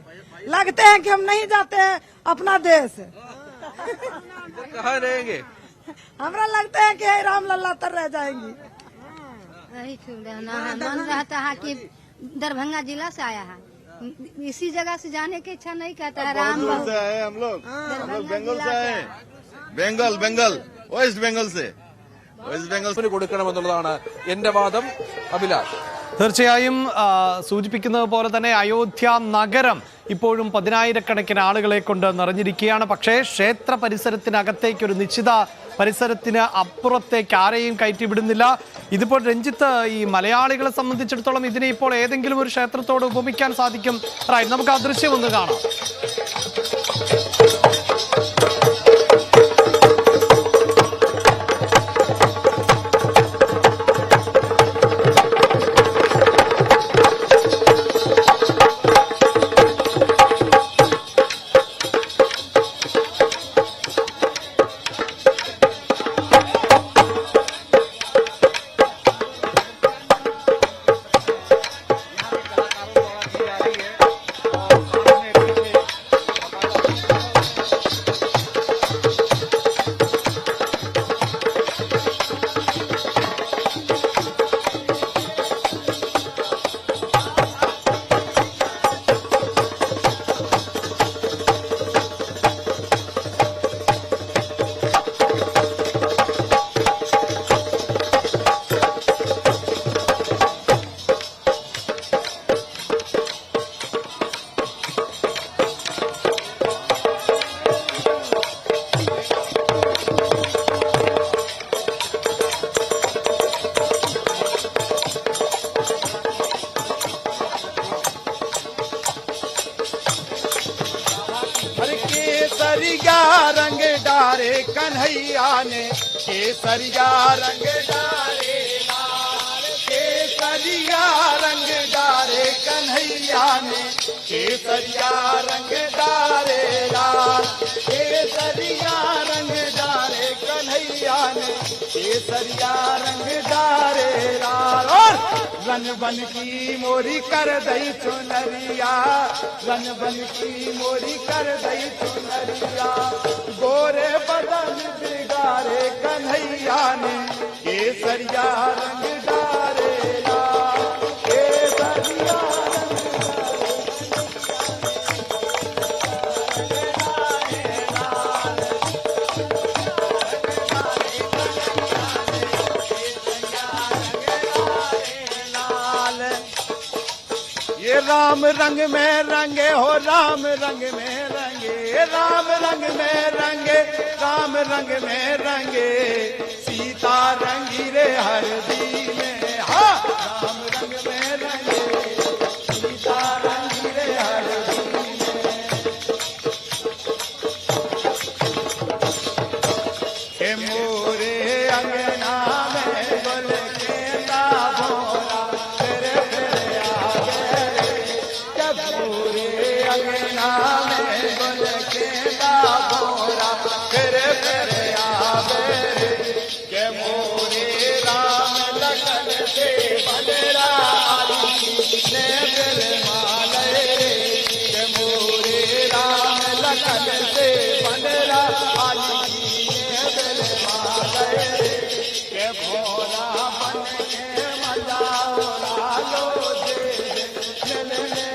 लगते हैं कि हम नहीं जाते हैं अपना देश। कहाँ रहेंगे? हमरा लगता है कि रामलला तर रह जाएंगी। मन रहता है कि दरभंगा जिला से आया है, इसी जगह से जाने की इच्छा नहीं करता है। राम से आए हम लोग बंगाल से आए, बंगाल वेस्ट बंगाल से കൊടുക്കണമെന്നുള്ളതാണ് എന്റെ വാദം. അഭിലാഷ്, തീർച്ചയായും സൂചിപ്പിക്കുന്നത് പോലെ തന്നെ അയോധ്യ നഗരം ഇപ്പോഴും 10,000-കണക്കിന് ആളുകളെ കൊണ്ട് നിറഞ്ഞിരിക്കുകയാണ്. പക്ഷേ ക്ഷേത്ര പരിസരത്തിനകത്തേക്ക്, ഒരു നിശ്ചിത പരിസരത്തിന് അപ്പുറത്തേക്ക് ആരെയും കയറ്റിവിടുന്നില്ല. ഇതിപ്പോൾ രഞ്ജിത്ത്, ഈ മലയാളികളെ സംബന്ധിച്ചിടത്തോളം ഇതിനെ ഇപ്പോൾ ഏതെങ്കിലും ഒരു ക്ഷേത്രത്തോട് ഉപമിക്കാൻ സാധിക്കും. നമുക്ക് ആ ദൃശ്യം ഒന്ന് കാണാം. केसरिया रंग डारे कन्हैया ने, केसरिया रंग डारे लाल, केसरिया रंग डारे कन्हैया ने, केसरिया रंग डारे लाल, केसरिया रंग डारे कन्हैया ने, केसरिया रंग डारे लाल। और रन बन की मोरी कर दई चुनरिया, रन बन की मोरी कर दई चुनरिया, गोरे बदन बिगारे कन्हैया ने, केसरिया रंग डारे लाल, केसरिया राम रंग में रंगे हो, राम रंग में रंगे, राम रंग में रंगे, राम रंग में रंगे, सीता रंगी रे हरदी में, हाँ राम रंग में रंगे, सीता रंगी रे हरदी में। मोरे अंगना में गुल केंदा भोला, तेरे अंगना में गुल केंदा भोला, फिर आवे के मोरे राम लगन से बलरा ने दिल माले, के मोरे राम लगन से बलरा ने दिल माले, के भोला मन के मजा लो दे मिलने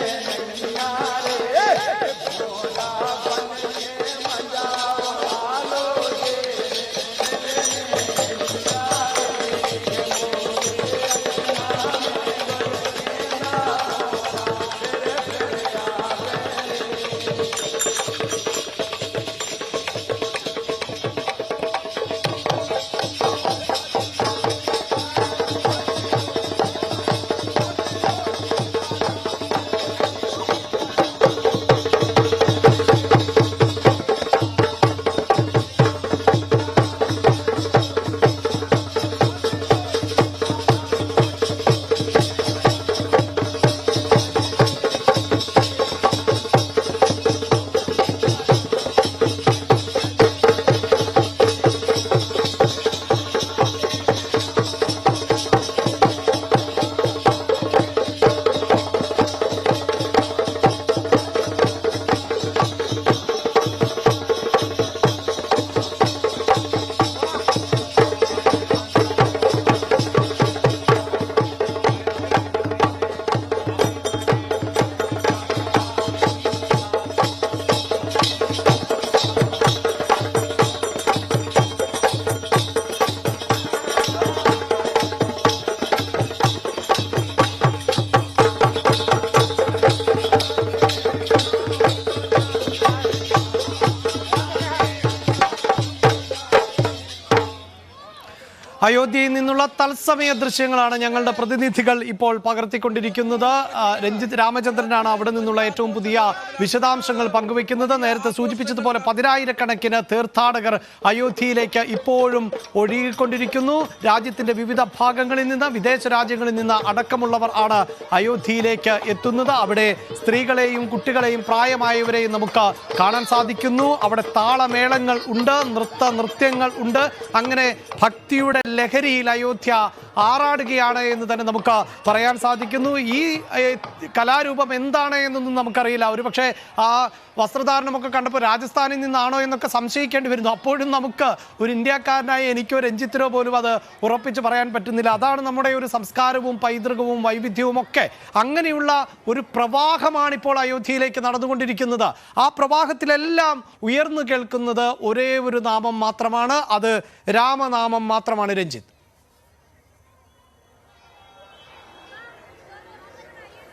അയോധ്യയിൽ നിന്നുള്ള തത്സമയ ദൃശ്യങ്ങളാണ് ഞങ്ങളുടെ പ്രതിനിധികൾ ഇപ്പോൾ പകർത്തിക്കൊണ്ടിരിക്കുന്നത്. രഞ്ജിത്ത് രാമചന്ദ്രനാണ് അവിടെ നിന്നുള്ള ഏറ്റവും പുതിയ വിശദാംശങ്ങൾ പങ്കുവെക്കുന്നത്. നേരത്തെ സൂചിപ്പിച്ചതുപോലെ 10,000-കണക്കിന് തീർത്ഥാടകർ അയോധ്യയിലേക്ക് ഇപ്പോഴും ഒഴുകിക്കൊണ്ടിരിക്കുന്നു. രാജ്യത്തിന്റെ വിവിധ ഭാഗങ്ങളിൽ നിന്ന്, വിദേശ രാജ്യങ്ങളിൽ നിന്ന് അടക്കമുള്ളവർ ആണ് അയോധ്യയിലേക്ക് എത്തുന്നത്. അവിടെ സ്ത്രീകളെയും കുട്ടികളെയും പ്രായമായവരെയും നമുക്ക് കാണാൻ സാധിക്കുന്നു. അവിടെ താളമേളങ്ങൾ ഉണ്ട്, നൃത്യങ്ങൾ ഉണ്ട്. അങ്ങനെ ഭക്തിയുടെ ലഹരിയിൽ അയോധ്യ ആറാടുകയാണ് എന്ന് തന്നെ നമുക്ക് പറയാൻ സാധിക്കുന്നു. ഈ കലാരൂപം എന്താണ് എന്നൊന്നും നമുക്കറിയില്ല. ഒരു പക്ഷേ ആ വസ്ത്രധാരണമൊക്കെ കണ്ടപ്പോൾ രാജസ്ഥാനിൽ നിന്നാണോ എന്നൊക്കെ സംശയിക്കേണ്ടി വരുന്നു. അപ്പോഴും നമുക്ക് ഒരു ഇന്ത്യക്കാരനായ എനിക്കോ രഞ്ജിത്തിനോ പോലും അത് ഉറപ്പിച്ച് പറയാൻ പറ്റുന്നില്ല. അതാണ് നമ്മുടെ ഒരു സംസ്കാരവും പൈതൃകവും വൈവിധ്യവും ഒക്കെ. അങ്ങനെയുള്ള ഒരു പ്രവാഹമാണ് ഇപ്പോൾ അയോധ്യയിലേക്ക് നടന്നുകൊണ്ടിരിക്കുന്നത്. ആ പ്രവാഹത്തിലെല്ലാം ഉയർന്നു കേൾക്കുന്നത് ഒരേ ഒരു നാമം മാത്രമാണ്, അത് രാമനാമം മാത്രമാണ്. രഞ്ജിത്ത്,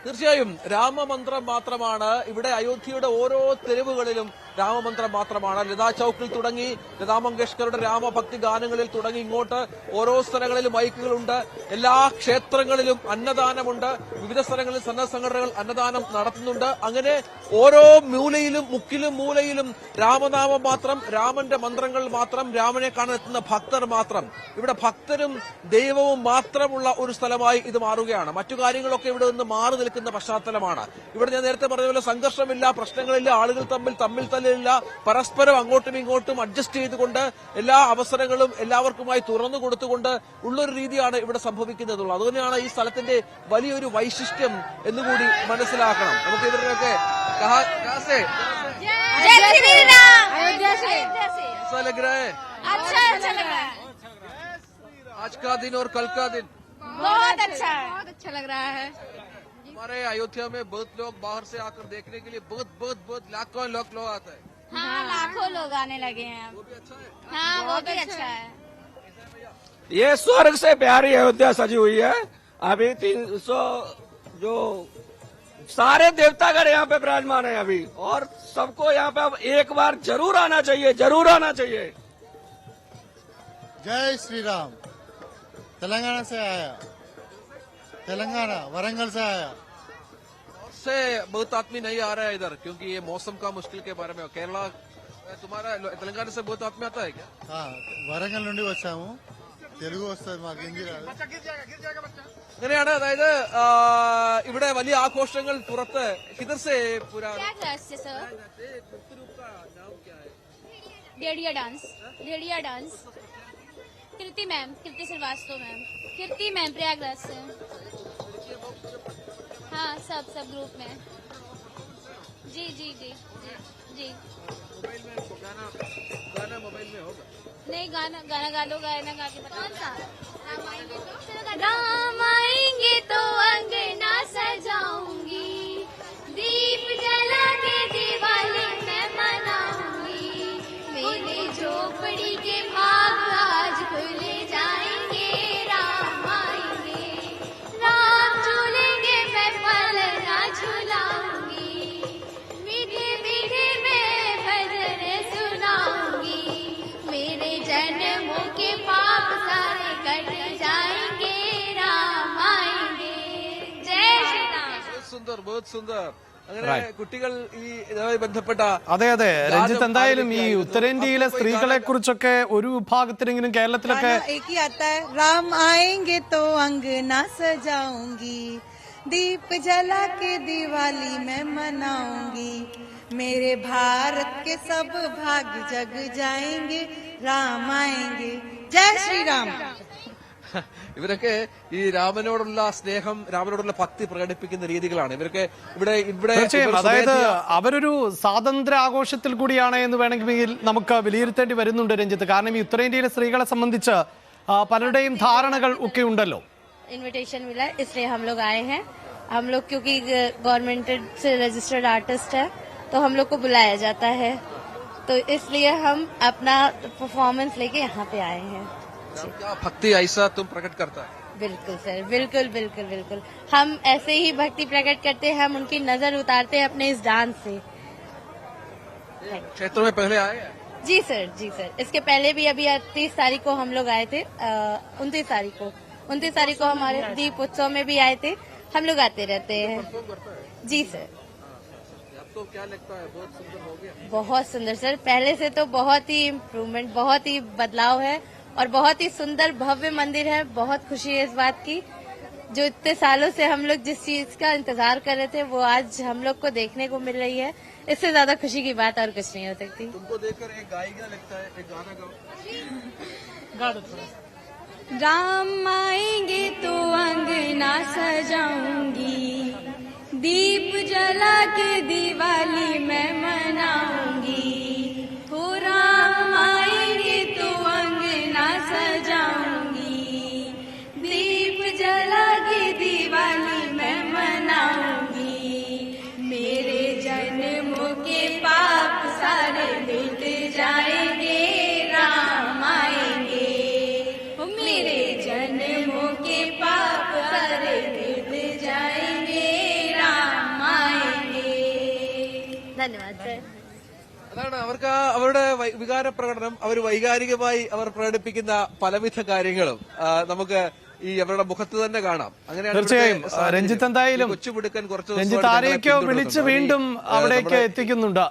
തീർച്ചയായും രാമമന്ത്രം മാത്രമാണ് ഇവിടെ. അയോധ്യയുടെ ഓരോ തെരുവുകളിലും രാമമന്ത്രം മാത്രമാണ്. ലതാ ചൌക്കിൽ തുടങ്ങി ലതാ മങ്കേഷ്കറുടെ രാമഭക്തി ഗാനങ്ങളിൽ തുടങ്ങി ഇങ്ങോട്ട് ഓരോ സ്ഥലങ്ങളിലും മൈക്കുകളുണ്ട്. എല്ലാ ക്ഷേത്രങ്ങളിലും അന്നദാനമുണ്ട്. വിവിധ സ്ഥലങ്ങളിൽ സന്നദ്ധ സംഘടനകൾ അന്നദാനം നടത്തുന്നുണ്ട്. അങ്ങനെ ഓരോ മൂലയിലും മുക്കിലും മൂലയിലും രാമനാമം മാത്രം, രാമന്റെ മന്ത്രങ്ങൾ മാത്രം, രാമനെ കാണാൻ എത്തുന്ന ഭക്തർ മാത്രം. ഇവിടെ ഭക്തരും ദൈവവും മാത്രമുള്ള ഒരു സ്ഥലമായി ഇത് മാറുകയാണ്. മറ്റു കാര്യങ്ങളൊക്കെ ഇവിടെ നിന്ന് മാറി നിൽക്കുന്ന പശ്ചാത്തലമാണ്. ഇവിടെ ഞാൻ നേരത്തെ പറഞ്ഞതുപോലെ സംഘർഷമില്ല, പ്രശ്നങ്ങളില്ല, ആളുകൾ തമ്മിൽ തല്ലില്ല. പരസ്പരം അങ്ങോട്ടും ഇങ്ങോട്ടും അഡ്ജസ്റ്റ് ചെയ്തുകൊണ്ട് എല്ലാ അവസരങ്ങളും എല്ലാവർക്കുമായി തുറന്നു കൊടുത്തുകൊണ്ട് ഉള്ളൊരു രീതിയാണ് ഇവിടെ സംഭവിക്കുന്നതുള്ളത്. അതുതന്നെയാണ് ഈ സ്ഥലത്തിന്റെ വലിയൊരു വൈശിഷ്ട്യം എന്നുകൂടി മനസ്സിലാക്കണം. നമുക്ക് ഇവരുടെയൊക്കെ आज का दिन और कल का दिन बहुत अच्छा लग रहा है. हमारे अयोध्या में बहुत लोग बाहर से आकर देखने के लिए बहुत लाखों लोग आते हैं. हाँ, लाखों लोग आने लगे हैं. वो भी अच्छा है. हाँ, वो भी अच्छा है. ये स्वर्ग से प्यारी अयोध्या सजी हुई है. अभी 300 जो सारे देवतागण यहाँ पे विराजमान है अभी, और सबको यहाँ पे अब एक बार जरूर आना चाहिए, जरूर आना चाहिए. जय श्री राम. तेलंगाना से आया, तेलंगाना वरंगल से आया. से बहुत आदमी नहीं आ रहा है इधर, क्योंकि ये मौसम का मुश्किल के बारे में. केरला तुम्हारा तेलंगाना से बहुत आदमी आता है क्या? వరంగల్ నుండి వచ్చాము. తెలుగు వస్తుంది మాకు, హిందీ రాదు. അങ്ങനെയാണ്. അതായത് ഇവിടെ വലിയ ആഘോഷങ്ങൾ പുറത്ത്. किधर से पूरा डेढ़िया डांस, डेढ़िया डांस. कृति मैम, कृति श्रीवास्तव मैम, कृति मैम प्रयागराज से. हाँ, सब ग्रुप में. जी जी जी जी जी. मोबाइल में गाना मोबाइल में होगा. नहीं, गाना गा लो, गाना गा के बताओ. कौन सा? राम आएंगे तो अंगना सजाऊंगी, दीप जला के दिवाली मैं मनाऊंगी. मेरे झोपड़ी के भाग आज खुल जाएंगे. राम आएंगे, राम झूलेंगे, मैं पलना झुलाऊंगी. मीठे मीठे मैं भजन सुनाऊंगी. मेरे जन्मों के पाप सारे कट जाएंगे. राम आएंगे. जय श्री राम. बहुत सुंदर. അങ്ങനെ കുട്ടികൾ ഈ ഇതുമായി ബന്ധപ്പെട്ട. അതെ, രഞ്ജിത്ത്, എന്തായാലും ഈ ഉത്തരേന്ത്യയിലെ സ്ത്രീകളെ കുറിച്ചൊക്കെ ഒരു വിഭാഗത്തിലെങ്കിലും കേരളത്തിലൊക്കെ राम आएंगे तो अंगना सजाऊंगी, दीप जला के दिवाली मैं मनाऊंगी. मेरे भारत के सब भाग जग जाएंगे. राम आएंगे. जय श्री राम. ഇവരൊക്കെ ഈ രാമനോടുള്ള സ്നേഹം, രാമനോടുള്ള ഭക്തി പ്രകടിപ്പിക്കുന്ന രീതികളാണ് ഇവരൊക്കെ ഇവിടെ. അതായത് അവരൊരു സ്വാതന്ത്ര്യ ആഘോഷത്തിൽ കൂടിയാണ് എന്ന് വേണമെങ്കിൽ നമുക്ക് വിലയിരുത്തേണ്ടി വരുന്നുണ്ട് രഞ്ജിത്ത്. കാരണം ഈ ഉത്തരേന്ത്യയിലെ സ്ത്രീകളെ സംബന്ധിച്ച് പലരുടെയും ധാരണകൾ ഒക്കെ ഉണ്ടല്ലോ. इनविटेशन मिला इसलिए हम लोग आए हैं. हम लोग क्योंकि गवर्नमेंट से रजिस्टर्ड आर्टिस्ट है तो हम लोग को बुलाया जाता है, तो इसलिए हम अपना परफॉर्मेंस लेके यहाँ पे आए हैं. क्या भक्ति ऐसा तुम प्रकट करता है? बिल्कुल सर, बिल्कुल बिल्कुल बिल्कुल. हम ऐसे ही भक्ति प्रकट करते हैं. हम उनकी नजर उतारते हैं अपने इस डांस से. क्षेत्र में पहले आए? जी सर, जी सर। इसके पहले भी अभी 30 तारीख को हम लोग आए थे, 29 तारीख को हमारे दीप उत्सव में भी आए थे। हम लोग आते रहते हैं। जी सर। आपको क्या लगता है, बहुत सुंदर हो गया? बहुत सुंदर सर, पहले से तो बहुत ही इम्प्रूवमेंट, बहुत ही बदलाव है और बहुत ही सुंदर भव्य मंदिर है। बहुत खुशी है इस बात की, जो इतने सालों से हम लोग जिस चीज का इंतजार कर रहे थे वो आज हम लोग को देखने को मिल रही है। इससे ज्यादा खुशी की बात और कुछ नहीं हो सकती। तुमको देखकर एक गायिका लगता है, एक गाना गाओ। राम आएंगे तो अंगना सजाऊंगी, दीप जला के दिवाली मैं मनाऊंगी। हो राम आएंगे तो अंगना सजाऊंगी, दीप जला के दिवाली मैं मनाऊंगी। मेरे जन्मों के पाप सारे मिट जाएंगे, राम आएंगे। मेरे जन्मों के पाप सारे मिट जाएंगे, राम आएंगे। धन्यवाद सर। അതാണ് അവരുടെ വികാര പ്രകടനം, അവർ വൈകാരികമായി അവർ പ്രകടിപ്പിക്കുന്ന പലവിധ കാര്യങ്ങളും നമുക്ക് ഈ അവരുടെ മുഖത്ത് തന്നെ കാണാം. തീർച്ചയായും രഞ്ജിത്ത് എന്തായാലും കൊച്ചുപിടുക്കൻ കുറച്ച് രഞ്ജിത്ത് ആരെയൊക്കെയോ വിളിച്ച് വീണ്ടും അവിടേക്ക് എത്തിക്കുന്നുണ്ട്.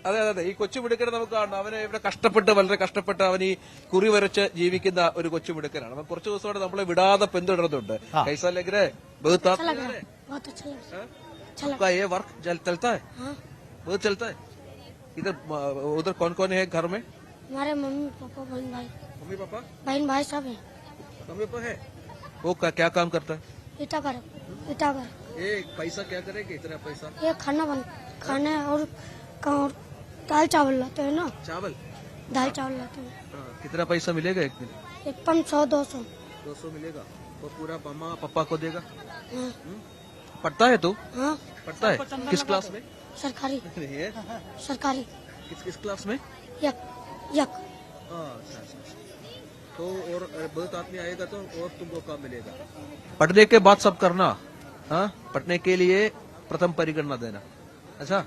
അതെ അതെ, ഈ കൊച്ചുമിടുക്കനെ നമുക്ക് കാണണം. അവന് ഇവിടെ കഷ്ടപ്പെട്ട്, വളരെ കഷ്ടപ്പെട്ട് അവൻ ഈ കുറി വരച്ച് ജീവിക്കുന്ന ഒരു കൊച്ചുമിടുക്കനാണ്. അവൻ കുറച്ചു ദിവസത്തോടെ നമ്മളെ വിടാതെ പിന്തുടരുന്നുണ്ട്. കൈസാ ലഗ് രहा है? बहुत आपका ये वर्क चलता है? बहुत चलता है। इधर उधर कौन कौन है घर में? हमारे मम्मी पापा बहन भाई। मम्मी पापा बहन भाई सब है। मम्मी पापा है, वो क्या काम करता है? ईटा घर। ये पैसा क्या करेंगे इतना पैसा? ये खाना और दाल चावल लाते हैं ना। दाल चावल लाते हैं। कितना पैसा मिलेगा एक दिन? 100 200 मिलेगा। तो पूरा मम्मा पापा को देगा? पढ़ता है तू? हाँ। पढ़ता है? किस क्लास में? सरकारी। किस क्लास में? यक। तो और बहुत आदमी आएगा तो और तुमको काम मिलेगा। पढ़ने के बाद सब करना, हाँ? पढ़ने के लिए प्रथम परिगणना देना। अच्छा,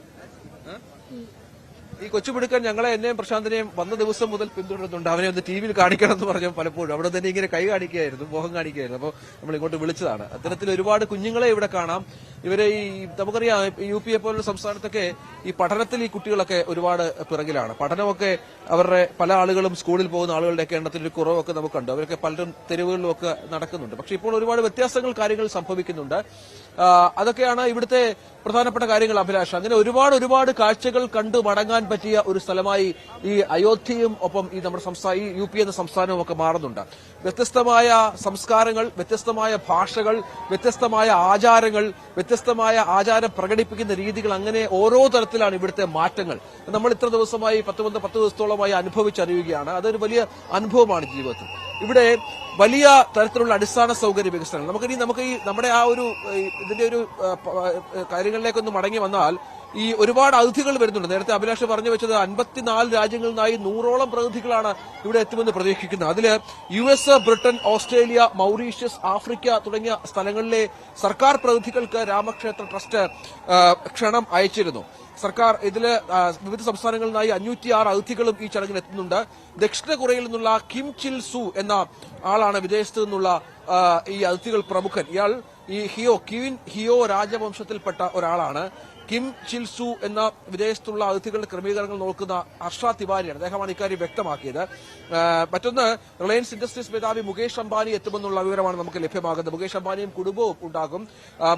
ഈ കൊച്ചുപിടുക്കൻ ഞങ്ങളെ എന്നെയും പ്രശാന്തിനെയും വന്ന ദിവസം മുതൽ പിന്തുടരുന്നുണ്ട്. അവനെ ഒന്ന് ടിവിയിൽ കാണിക്കണം എന്ന് പറഞ്ഞു പലപ്പോഴും. അവിടെ തന്നെ ഇങ്ങനെ കൈ കാണിക്കുകയായിരുന്നു, മുഖം കാണിക്കുകയായിരുന്നു. അപ്പോൾ നമ്മൾ ഇങ്ങോട്ട് വിളിച്ചതാണ്. അത്തരത്തിൽ ഒരുപാട് കുഞ്ഞുങ്ങളെ ഇവിടെ കാണാം. ഇവരെ ഈ നമുക്കറിയാം, UP പോലുള്ള സംസ്ഥാനത്തൊക്കെ ഈ പഠനത്തിൽ ഈ കുട്ടികളൊക്കെ ഒരുപാട് പിറകിലാണ്. പഠനമൊക്കെ അവരുടെ പല ആളുകളും സ്കൂളിൽ പോകുന്ന ആളുകളുടെയൊക്കെ എണ്ണത്തിൽ ഒരു കുറവൊക്കെ നമുക്കുണ്ട്. അവരൊക്കെ പലരും തെരുവുകളിലും ഒക്കെ നടക്കുന്നുണ്ട്. പക്ഷെ ഇപ്പോൾ ഒരുപാട് കാര്യങ്ങൾ സംഭവിക്കുന്നുണ്ട്. അതൊക്കെയാണ് ഇവിടുത്തെ പ്രധാനപ്പെട്ട കാര്യങ്ങൾ. അഭിലാഷ്, അങ്ങനെ ഒരുപാട് കാഴ്ചകൾ കണ്ടു മടങ്ങാൻ പറ്റിയ ഒരു സ്ഥലമായി ഈ അയോധ്യയും ഒപ്പം ഈ നമ്മുടെ ഈ UP എന്ന സംസ്ഥാനവും ഒക്കെ മാറുന്നുണ്ട്. വ്യത്യസ്തമായ സംസ്കാരങ്ങൾ, വ്യത്യസ്തമായ ഭാഷകൾ, വ്യത്യസ്തമായ ആചാരങ്ങൾ, വ്യത്യസ്തമായ ആചാരം പ്രകടിപ്പിക്കുന്ന രീതികൾ, അങ്ങനെ ഓരോ തരത്തിലാണ് ഇവിടുത്തെ മാറ്റങ്ങൾ. നമ്മൾ ഇത്ര ദിവസമായി 10 ദിവസത്തോളമായി അനുഭവിച്ചറിയുകയാണ്. അതൊരു വലിയ അനുഭവമാണ് ജീവിതത്തിൽ. ഇവിടെ വലിയ തരത്തിലുള്ള അടിസ്ഥാന സൗകര്യ വികസനങ്ങൾ നമുക്ക് ഈ നമ്മുടെ ആ ഒരു ഇതിന്റെ ഒരു കാര്യങ്ങളിലേക്കൊന്ന് മടങ്ങി വന്നാൽ ഈ ഒരുപാട് അതിഥികൾ വരുന്നുണ്ട്. നേരത്തെ അഭിലാഷ് പറഞ്ഞു വെച്ചത് 54 രാജ്യങ്ങളിൽ നിന്നായി 100ഓളം പ്രതിനിധികളാണ് ഇവിടെ എത്തുമെന്ന് പ്രതീക്ഷിക്കുന്നത്. അതില് US, Britain, Australia, Mauritius, Africa തുടങ്ങിയ സ്ഥലങ്ങളിലെ സർക്കാർ പ്രതിനിധികൾക്ക് രാമക്ഷേത്ര ട്രസ്റ്റ് ക്ഷണം അയച്ചിരുന്നു. സർക്കാർ ഇതില് വിവിധ സംസ്ഥാനങ്ങളിൽ നിന്നായി 506 അതിഥികളും ഈ ചടങ്ങിൽ എത്തുന്നുണ്ട്. ദക്ഷിണ കൊറിയയിൽ നിന്നുള്ള കിം ചിൽ സു എന്ന ആളാണ് വിദേശത്ത് നിന്നുള്ള ഈ അതിഥികൾ പ്രമുഖൻ. ഇയാൾ ഈ ക്വീൻ ഹിയോ രാജവംശത്തിൽപ്പെട്ട ഒരാളാണ്. കിം ചിൽ സു എന്ന വിദേശത്തുള്ള അതിഥികളുടെ ക്രമീകരണങ്ങൾ നോക്കുന്ന ഹർഷ തിവാരിയാണ്. അദ്ദേഹമാണ് ഇക്കാര്യം വ്യക്തമാക്കിയത്. മറ്റൊന്ന്, റിലയൻസ് ഇൻഡസ്ട്രീസ് മേധാവി മുകേഷ് അംബാനി എത്തുമെന്നുള്ള വിവരമാണ് നമുക്ക് ലഭ്യമാകുന്നത്. മുകേഷ് അംബാനിയും കുടുംബവും ഉണ്ടാകും.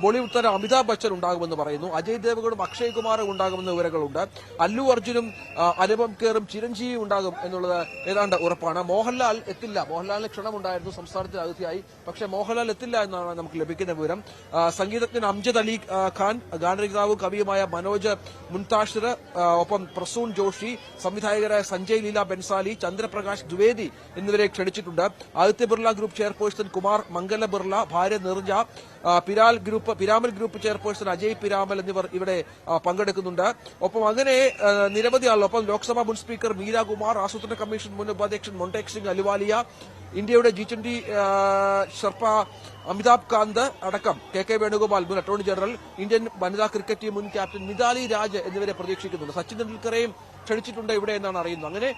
ബോളിവുഡ് താരം അമിതാഭ് ബച്ചൻ ഉണ്ടാകുമെന്ന് പറയുന്നു. അജയ് ദേവ്ഗണും അക്ഷയ് കുമാറും ഉണ്ടാകുമെന്ന വിവരങ്ങളുണ്ട്. അല്ലു അർജുനും അനുപം ഖേറും ചിരഞ്ജീവിയും ഉണ്ടാകും എന്നുള്ളത് ഏതാണ്ട് ഉറപ്പാണ്. മോഹൻലാൽ എത്തില്ല. മോഹൻലാലിന് ക്ഷണമുണ്ടായിരുന്നു സംസ്ഥാനത്തിന് അതിഥിയായി, പക്ഷേ മോഹൻലാൽ എത്തില്ല എന്നാണ് നമുക്ക് ലഭിക്കുന്ന വിവരം. സംഗീതജ്ഞൻ അംജദ് അലി ഖാൻ, ഗാനരചയിതാവും കവിയുമായ മനോജ് മുൻതാഷിർ, ഒപ്പം പ്രസൂൺ ജോഷി, സംവിധായകരായ സഞ്ജയ് ലീല ബൻസാലി, ചന്ദ്രപ്രകാശ് ദ്വിവേദി എന്നിവരെ ക്ഷണിച്ചിട്ടുണ്ട്. ആദിത്യ ബിർള ഗ്രൂപ്പ് ചെയർപേഴ്സൺ കുമാർ മംഗല ബിർള, ഭാര്യ നിർജ, പിരാമൽ ഗ്രൂപ്പ് ചെയർപേഴ്സൺ അജയ് പിരാമൽ എന്നിവർ ഇവിടെ പങ്കെടുക്കുന്നുണ്ട്. ഒപ്പം അങ്ങനെ നിരവധി ആളുകൾ. ഒപ്പം ലോക്സഭാ മുൻ സ്പീക്കർ മീരാകുമാർ, ആസൂത്രണ കമ്മീഷൻ മുൻ ഉപാധ്യക്ഷൻ മൊണ്ടേക് സിംഗ് അലുവാലിയ, ഇന്ത്യയുടെ G20 ഷെർപ്പ അമിതാഭ് കാന്ത് അടക്കം കെ വേണുഗോപാൽ മുൻ അറ്റോർണി ജനറൽ, ഇന്ത്യൻ വനിതാ ക്രിക്കറ്റ് ടീം മുൻ ക്യാപ്റ്റൻ മിതാലി രാജ് എന്നിവരെ പ്രതീക്ഷിക്കുന്നുണ്ട്. സച്ചിൻ തെണ്ടുൽക്കറേയും ക്ഷണിച്ചിട്ടുണ്ട് ഇവിടെ എന്നാണ് അറിയുന്നത്. അങ്ങനെ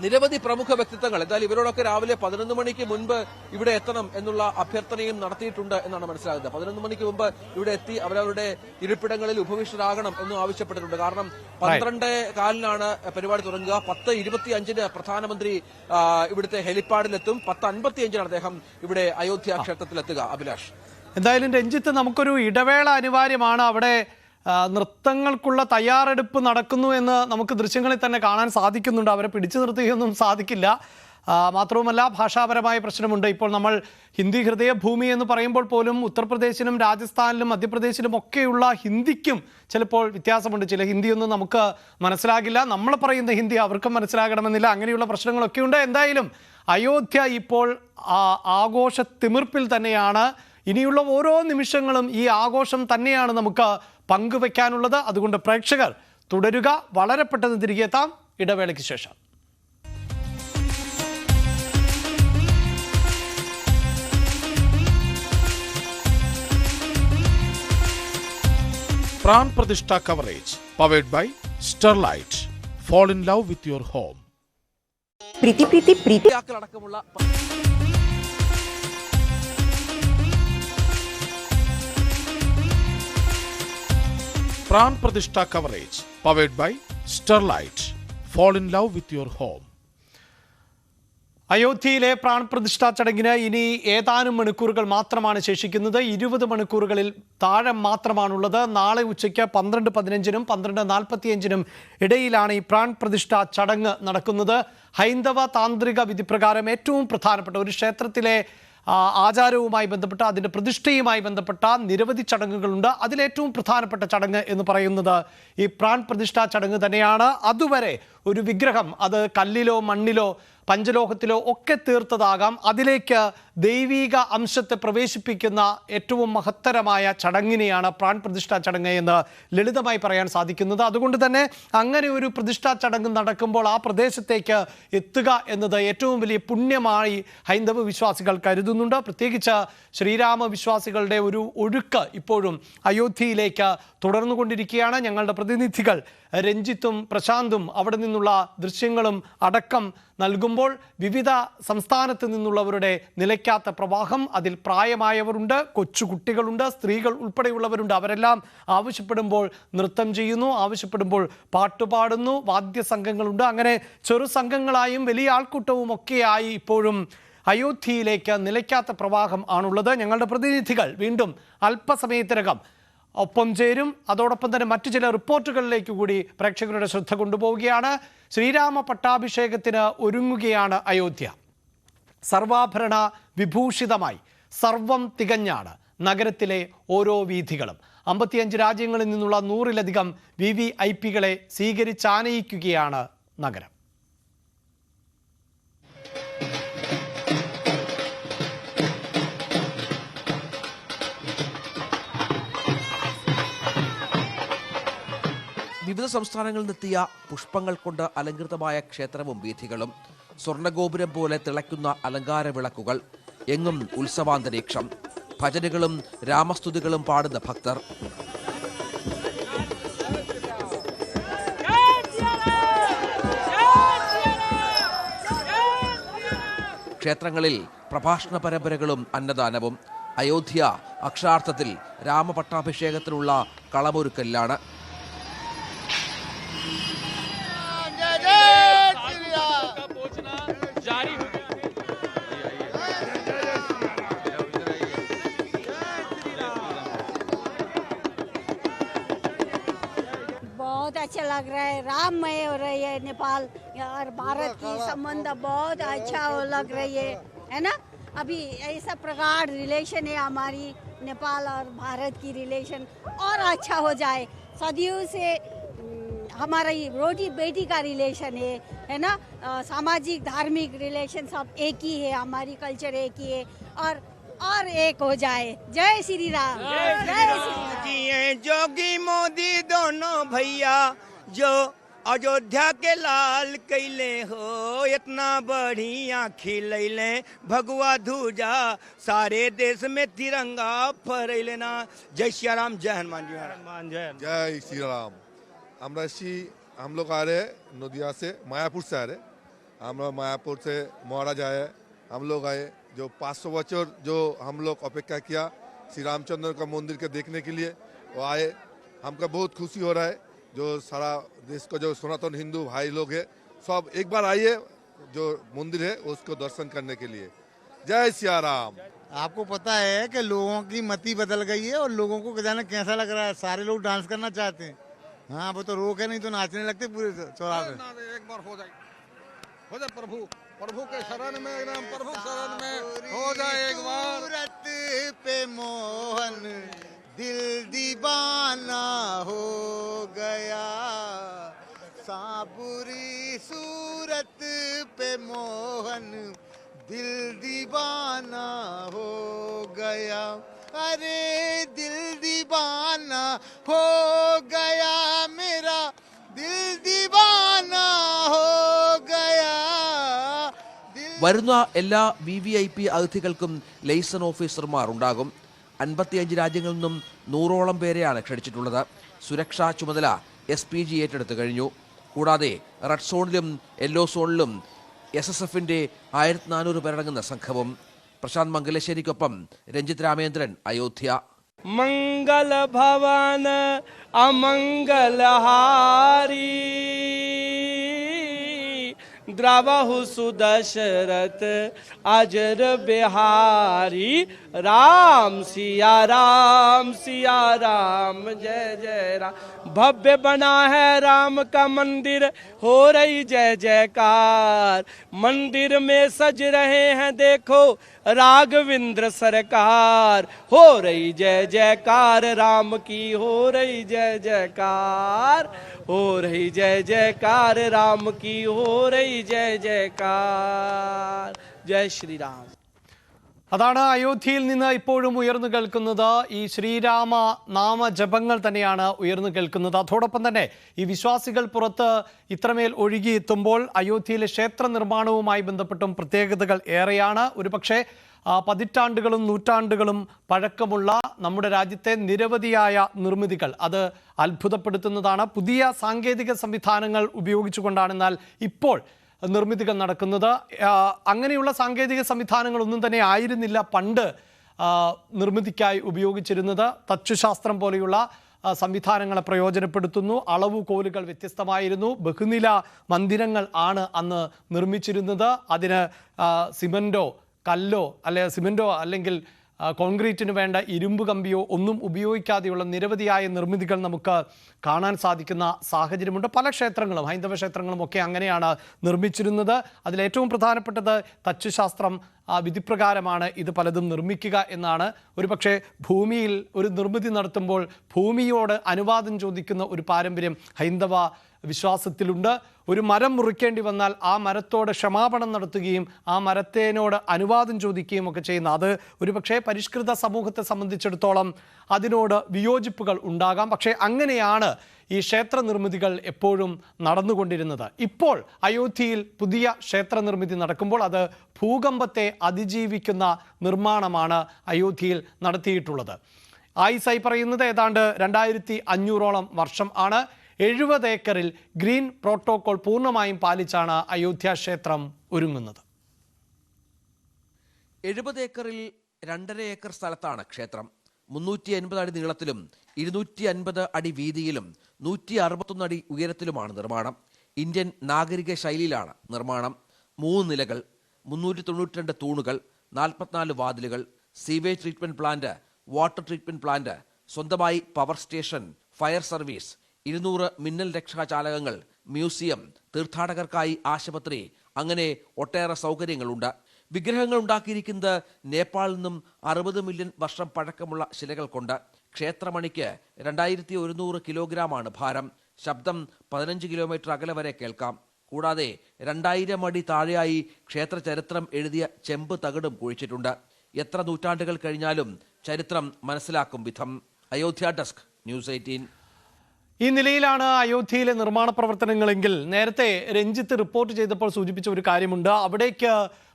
നിരവധി പ്രമുഖ വ്യക്തിത്വങ്ങൾ എന്തായാലും ഇവരോടൊക്കെ രാവിലെ 11 മണിക്ക് മുൻപ് ഇവിടെ എത്തണം എന്നുള്ള അഭ്യർത്ഥനയും നടത്തിയിട്ടുണ്ട് എന്നാണ് മനസ്സിലാകുന്നത്. 11 മണിക്ക് മുമ്പ് ഇവിടെ എത്തി അവരവരുടെ ഇരിപ്പിടങ്ങളിൽ ഉപവിഷ്ടരാകണം എന്നും ആവശ്യപ്പെട്ടിട്ടുണ്ട്. കാരണം 12:15 പരിപാടി തുടങ്ങുക. 10:25 പ്രധാനമന്ത്രി ഇവിടുത്തെ ഹെലിപ്പാഡിലെത്തും. 10:55 അദ്ദേഹം ഇവിടെ അയോധ്യ ക്ഷേത്രത്തിലെത്തുക. അഭിലാഷ്, എന്തായാലും രഞ്ജിത്ത്, നമുക്കൊരു ഇടവേള അനിവാര്യമാണ്. അവിടെ നൃത്തങ്ങൾക്കുള്ള തയ്യാറെടുപ്പ് നടക്കുന്നു എന്ന് നമുക്ക് ദൃശ്യങ്ങളിൽ തന്നെ കാണാൻ സാധിക്കുന്നുണ്ട്. അവരെ പിടിച്ചു നിർത്തുകയൊന്നും സാധിക്കില്ല. മാത്രവുമല്ല, ഭാഷാപരമായ പ്രശ്നമുണ്ട്. ഇപ്പോൾ നമ്മൾ ഹിന്ദി ഹൃദയഭൂമി എന്ന് പറയുമ്പോൾ പോലും ഉത്തർപ്രദേശിലും രാജസ്ഥാനിലും മധ്യപ്രദേശിലും ഒക്കെയുള്ള ഹിന്ദിക്കും ചിലപ്പോൾ വ്യത്യാസമുണ്ട്. ചില ഹിന്ദിയൊന്നും നമുക്ക് മനസ്സിലാകില്ല. നമ്മൾ പറയുന്ന ഹിന്ദി അവർക്കും മനസ്സിലാകണമെന്നില്ല. അങ്ങനെയുള്ള പ്രശ്നങ്ങളൊക്കെ ഉണ്ട്. എന്തായാലും അയോധ്യ ഇപ്പോൾ ആഘോഷ തിമിർപ്പിൽ തന്നെയാണ്. ഇനിയുള്ള ഓരോ നിമിഷങ്ങളും ഈ ആഘോഷം തന്നെയാണ് നമുക്ക് പങ്കുവെക്കാനുള്ളത്. അതുകൊണ്ട് പ്രേക്ഷകർ തുടരുക. വളരെ പെട്ടെന്ന് തിരികെ എത്താം ഇടവേളയ്ക്ക് ശേഷം. Pran Pratishtha coverage powered by Sterlite. Fall in love with your home. അടക്കമുള്ള Pran Pratishtha coverage powered by Sterlite. Fall in love with your home. അയോധ്യയിലെ പ്രാൺ പ്രതിഷ്ഠാ ചടങ്ങിന് ഇനി ഏതാനും മണിക്കൂറുകൾ മാത്രമാണ് ശേഷിക്കുന്നത്. 20 മണിക്കൂറുകളിൽ താഴെ മാത്രമാണുള്ളത്. നാളെ ഉച്ചയ്ക്ക് 12:15-നും 12:45-നും ഇടയിലാണ് ഈ പ്രാൺ പ്രതിഷ്ഠാ ചടങ്ങ് നടക്കുന്നത്. ഹൈന്ദവ താന്ത്രിക വിധിപ്രകാരം ഏറ്റവും പ്രധാനപ്പെട്ട ഒരു ക്ഷേത്രത്തിലെ ആചാരവുമായി ബന്ധപ്പെട്ട അതിൻ്റെ പ്രതിഷ്ഠയുമായി ബന്ധപ്പെട്ട നിരവധി ചടങ്ങുകളുണ്ട്. അതിലേറ്റവും പ്രധാനപ്പെട്ട ചടങ്ങ് എന്ന് പറയുന്നത് ഈ പ്രാൺ പ്രതിഷ്ഠാ ചടങ്ങ് തന്നെയാണ്. അതുവരെ ഒരു വിഗ്രഹം അത് കല്ലിലോ മണ്ണിലോ പഞ്ചലോഹത്തിലോ ഒക്കെ തീർത്തതാകാം. അതിലേക്ക് ദൈവീക അംശത്തെ പ്രവേശിപ്പിക്കുന്ന ഏറ്റവും മഹത്തരമായ ചടങ്ങിനെയാണ് പ്രാൺ പ്രതിഷ്ഠാ ചടങ്ങ് എന്ന് ലളിതമായി പറയാൻ സാധിക്കുന്നത്. അതുകൊണ്ട് തന്നെ അങ്ങനെ ഒരു പ്രതിഷ്ഠാ ചടങ്ങ് നടക്കുമ്പോൾ ആ പ്രദേശത്തേക്ക് എത്തുക എന്നത് ഏറ്റവും വലിയ പുണ്യമായി ഹൈന്ദവ വിശ്വാസികൾ കരുതുന്നുണ്ട്. പ്രത്യേകിച്ച് ശ്രീരാമ വിശ്വാസികളുടെ ഒരു ഒഴുക്ക് ഇപ്പോഴും അയോധ്യയിലേക്ക് തുടർന്നുകൊണ്ടിരിക്കുകയാണ്. ഞങ്ങളുടെ പ്രതിനിധികൾ രഞ്ജിത്തും പ്രശാന്തും അവിടെ നിന്നുള്ള ദൃശ്യങ്ങളും അടക്കം നൽകുമ്പോൾ വിവിധ സംസ്ഥാനത്ത് നിന്നുള്ളവരുടെ നിലയ്ക്കാത്ത പ്രവാഹം, അതിൽ പ്രായമായവരുണ്ട്, കൊച്ചുകുട്ടികളുണ്ട്, സ്ത്രീകൾ ഉൾപ്പെടെയുള്ളവരുണ്ട്. അവരെല്ലാം ആവശ്യപ്പെടുമ്പോൾ നൃത്തം ചെയ്യുന്നു, ആവശ്യപ്പെടുമ്പോൾ പാട്ടുപാടുന്നു, വാദ്യസംഘങ്ങളുണ്ട്. അങ്ങനെ ചെറു സംഘങ്ങളായും വലിയ ആൾക്കൂട്ടവും ഒക്കെയായി ഇപ്പോഴും അയോധ്യയിലേക്ക് നിലയ്ക്കാത്ത പ്രവാഹം ആണുള്ളത്. ഞങ്ങളുടെ പ്രതിനിധികൾ വീണ്ടും അല്പസമയത്തിനകം ഒപ്പം ചേരും. അതോടൊപ്പം തന്നെ മറ്റു ചില റിപ്പോർട്ടുകളിലേക്ക് കൂടി പ്രേക്ഷകരുടെ ശ്രദ്ധ കൊണ്ടുപോവുകയാണ്. ശ്രീരാമ പട്ടാഭിഷേകത്തിന് ഒരുങ്ങുകയാണ് അയോധ്യ. സർവാഭരണ വിഭൂഷിതമായി സർവം തികഞ്ഞാണ് നഗരത്തിലെ ഓരോ വീഥികളും. 55 രാജ്യങ്ങളിൽ നിന്നുള്ള 100-ലധികം VVIPകളെ സ്വീകരിച്ചാനയിക്കുകയാണ് നഗരം. വിവിധ സംസ്ഥാനങ്ങളിൽ നിന്നെത്തിയ പുഷ്പങ്ങൾ കൊണ്ട് അലങ്കൃതമായ ക്ഷേത്രവും വീഥികളും, സ്വർണ്ണഗോപുരം പോലെ തിളയ്ക്കുന്ന അലങ്കാര വിളക്കുകൾ, എങ്ങും ഉത്സവാന്തരീക്ഷം, ഭജനുകളും രാമസ്തുതികളും പാടുന്ന ഭക്തർ. ക്ഷേത്രങ്ങളിൽ പ്രഭാഷണ പരമ്പരകളും അന്നദാനവും. അയോധ്യ അക്ഷരാർത്ഥത്തിൽ രാമപട്ടാഭിഷേകത്തിനുള്ള കളമൊരുക്കലിലാണ്. बहुत अच्छा लग रहा है, राममय हो रही है नेपाल और भारत की संबंध बहुत अच्छा लग रही है ना। अभी ऐसा प्रगाढ़ रिलेशन है हमारी नेपाल और भारत की रिलेशन और अच्छा हो जाए। सदियों से हमारा ये रोटी बेटी का रिलेशन है ना। सामाजिक धार्मिक रिलेशन सब एक ही है, हमारी कल्चर एक ही है और एक हो जाए। जय श्री राम। जय श्री राम। जोगी मोदी दोनों भैया जो अयोध्या के लाल कैले हो इतना बढ़िया खिलैले भगवा धूजा सारे देश में तिरंगा फहरैले ना। जय श्री राम, जय हनुमान जी महाराज। जय श्री राम। हम लोग आ रहे नदिया से, मायापुर से आ रहे। हम लोग मायापुर से महाराज आए, हम लोग आए जो 500 बच्चों जो हम लोग अपेक्षा किया श्री रामचंद्र का मंदिर के देखने के लिए वो आए। हमको बहुत खुशी हो रहा है जो सारा देश का जो सनातन हिंदू भाई लोग है सब एक बार आइए जो मंदिर है उसको दर्शन करने के लिए। जय सिया राम। आपको पता है कि लोगों की मति बदल गई है और लोगों को जाने कैसा लग रहा है, सारे लोग डांस करना चाहते हैं। हाँ वो तो रोक है, नहीं तो नाचने लगते पूरे चौराहे। एक बार हो जाए प्रभु के शरण में, एकदम प्रभु शरण में हो जाए एक बार। सूरत पे मोहन दिल दीवाना हो गया, साबुरी सूरत पे मोहन दिल दीवाना हो गया। अरे दिल दीवाना हो गया, मेरा दिल दीवाना हो गया। വരുന്ന എല്ലാ VVIP അതിഥികൾക്കും ലൈസൺ ഓഫീസർമാർ ഉണ്ടാകും. 55 രാജ്യങ്ങളിൽ നിന്നും 100ഓളം പേരെയാണ് ക്ഷണിച്ചിട്ടുള്ളത്. സുരക്ഷാ ചുമതല SPG ഏറ്റെടുത്തു കഴിഞ്ഞു. കൂടാതെ റെഡ് സോണിലും യെല്ലോ സോണിലും SSFന്റെ 1400 പേരടങ്ങുന്ന സംഘവും. പ്രശാന്ത് മംഗലശ്ശേരിക്കൊപ്പം രഞ്ജിത് രാമേന്ദ്രൻ, അയോധ്യ. मंगल भवन अमंगलहारी द्रवहु सुदशरथ अजर बिहारी। राम सिया राम जय जय राम। भव्य बना है राम का मंदिर, हो रही जय जयकार। मंदिर में सज रहे हैं देखो राघवेंद्र सरकार। हो रही जय जयकार राम की, हो रही जय जयकार, हो रही जय जयकार राम की, हो रही जय जयकार। जय श्री राम। അതാണ് അയോധ്യയിൽ നിന്ന് ഇപ്പോഴും ഉയർന്നു കേൾക്കുന്നത്. ഈ ശ്രീരാമ നാമജപങ്ങൾ തന്നെയാണ് ഉയർന്നു കേൾക്കുന്നത്. അതോടൊപ്പം തന്നെ ഈ വിശ്വാസികൾ പുറത്ത് ഇത്രമേൽ ഒഴുകിയെത്തുമ്പോൾ അയോധ്യയിലെ ക്ഷേത്ര നിർമ്മാണവുമായി ബന്ധപ്പെട്ടും പ്രത്യേകതകൾ ഏറെയാണ്. ഒരുപക്ഷെ പതിറ്റാണ്ടുകളും നൂറ്റാണ്ടുകളും പഴക്കമുള്ള നമ്മുടെ രാജ്യത്തെ നിരവധിയായ നിർമ്മിതികൾ അത് അത്ഭുതപ്പെടുത്തുന്നതാണ്. പുതിയ സാങ്കേതിക സംവിധാനങ്ങൾ ഉപയോഗിച്ചുകൊണ്ടാണ് എന്നാൽ ഇപ്പോൾ നിർമ്മിതികൾ നടക്കുന്നത്. അങ്ങനെയുള്ള സാങ്കേതിക സംവിധാനങ്ങളൊന്നും തന്നെ ആയിരുന്നില്ല പണ്ട് നിർമ്മിതിക്കായി ഉപയോഗിച്ചിരുന്നത്. തച്ചുശാസ്ത്രം പോലെയുള്ള സംവിധാനങ്ങളെ പ്രയോജനപ്പെടുത്തുന്നു. അളവുകോലുകൾ വ്യത്യസ്തമായിരുന്നു. ബഹുനില മന്ദിരങ്ങൾ ആണ് അന്ന് നിർമ്മിച്ചിരുന്നത്. അതിന് സിമൻറ്റോ കല്ലോ സിമൻറ്റോ അല്ലെങ്കിൽ കോൺക്രീറ്റിന് വേണ്ട ഇരുമ്പ് കമ്പിയോ ഒന്നും ഉപയോഗിക്കാതെയുള്ള നിരവധിയായ നിർമ്മിതികൾ നമുക്ക് കാണാൻ സാധിക്കുന്ന സാഹചര്യമുണ്ട്. പല ക്ഷേത്രങ്ങളും ഹൈന്ദവ ക്ഷേത്രങ്ങളും ഒക്കെ അങ്ങനെയാണ് നിർമ്മിച്ചിരുന്നത്. അതിലേറ്റവും പ്രധാനപ്പെട്ടത് തച്ചുശാസ്ത്രം വിധിപ്രകാരമാണ് ഇത് പലതും നിർമ്മിക്കുക എന്നാണ്. ഒരുപക്ഷെ ഭൂമിയിൽ ഒരു നിർമ്മിതി നടത്തുമ്പോൾ ഭൂമിയോട് അനുവാദം ചോദിക്കുന്ന ഒരു പാരമ്പര്യം ഹൈന്ദവ വിശ്വാസത്തിലുണ്ട്. ഒരു മരം മുറിക്കേണ്ടി വന്നാൽ ആ മരത്തോട് ക്ഷമാപണം നടത്തുകയും ആ മരത്തേനോട് അനുവാദം ചോദിക്കുകയും ഒക്കെ ചെയ്യുന്ന അത് ഒരുപക്ഷെ പരിഷ്കൃത സമൂഹത്തെ സംബന്ധിച്ചിടത്തോളം അതിനോട് വിയോജിപ്പുകൾ ഉണ്ടാകാം. പക്ഷേ അങ്ങനെയാണ് ഈ ക്ഷേത്ര നിർമ്മിതികൾ എപ്പോഴും നടന്നുകൊണ്ടിരുന്നത്. ഇപ്പോൾ അയോധ്യയിൽ പുതിയ ക്ഷേത്ര നിർമ്മിതി നടക്കുമ്പോൾ അത് ഭൂകമ്പത്തെ അതിജീവിക്കുന്ന നിർമ്മാണമാണ് അയോധ്യയിൽ നടത്തിയിട്ടുള്ളത്. ആയിസായി പറയുന്നത് ഏതാണ്ട് 2500ഓളം വർഷം ആണ്. 70 ഏക്കറിൽ ഗ്രീൻ പ്രോട്ടോകോൾ പൂർണ്ണമായും പാലിച്ചാണ് അയോധ്യ ക്ഷേത്രം ഒരുങ്ങുന്നത്. 70 ഏക്കറിൽ 2.5 ഏക്കർ സ്ഥലത്താണ് ക്ഷേത്രം. 350 അടി നീളത്തിലും 250 അടി വീതിയിലും 161 അടി ഉയരത്തിലുമാണ് നിർമ്മാണം. ഇന്ത്യൻ നാഗരിക ശൈലിയിലാണ് നിർമ്മാണം. 3 നിലകൾ, 392 തൂണുകൾ, 44 വാതിലുകൾ, sewage treatment plant, water treatment plant, സ്വന്തമായി പവർ സ്റ്റേഷൻ, ഫയർ സർവീസ്, 200 മിന്നൽ രക്ഷാചാലകങ്ങൾ, മ്യൂസിയം, തീർത്ഥാടകർക്കായി ആശുപത്രി, അങ്ങനെ ഒട്ടേറെ സൗകര്യങ്ങളുണ്ട്. വിഗ്രഹങ്ങൾ ഉണ്ടാക്കിയിരിക്കുന്നത് നേപ്പാളിൽ നിന്നും 60 മില്യൺ വർഷം പഴക്കമുള്ള ശിലകൾ കൊണ്ട്. ക്ഷേത്രമണിക്ക് 2100 കിലോഗ്രാമാണ് ഭാരം. ശബ്ദം 15 കിലോമീറ്റർ അകലെ വരെ കേൾക്കാം. കൂടാതെ 2000 അടി താഴെയായി ക്ഷേത്ര ചരിത്രം എഴുതിയ ചെമ്പ് തകിടും കുഴിച്ചിട്ടുണ്ട്. എത്ര നൂറ്റാണ്ടുകൾ കഴിഞ്ഞാലും ചരിത്രം മനസ്സിലാക്കും വിധം. Ayodhya desk, news 18. ഈ നിലയിലാണ് അയോധ്യയിലെ നിർമ്മാണ പ്രവർത്തനങ്ങളെങ്കിൽ നേരത്തെ രഞ്ജിത്ത് റിപ്പോർട്ട് ചെയ്തപ്പോൾ സൂചിപ്പിച്ച ഒരു കാര്യമുണ്ട്. അവിടേക്ക്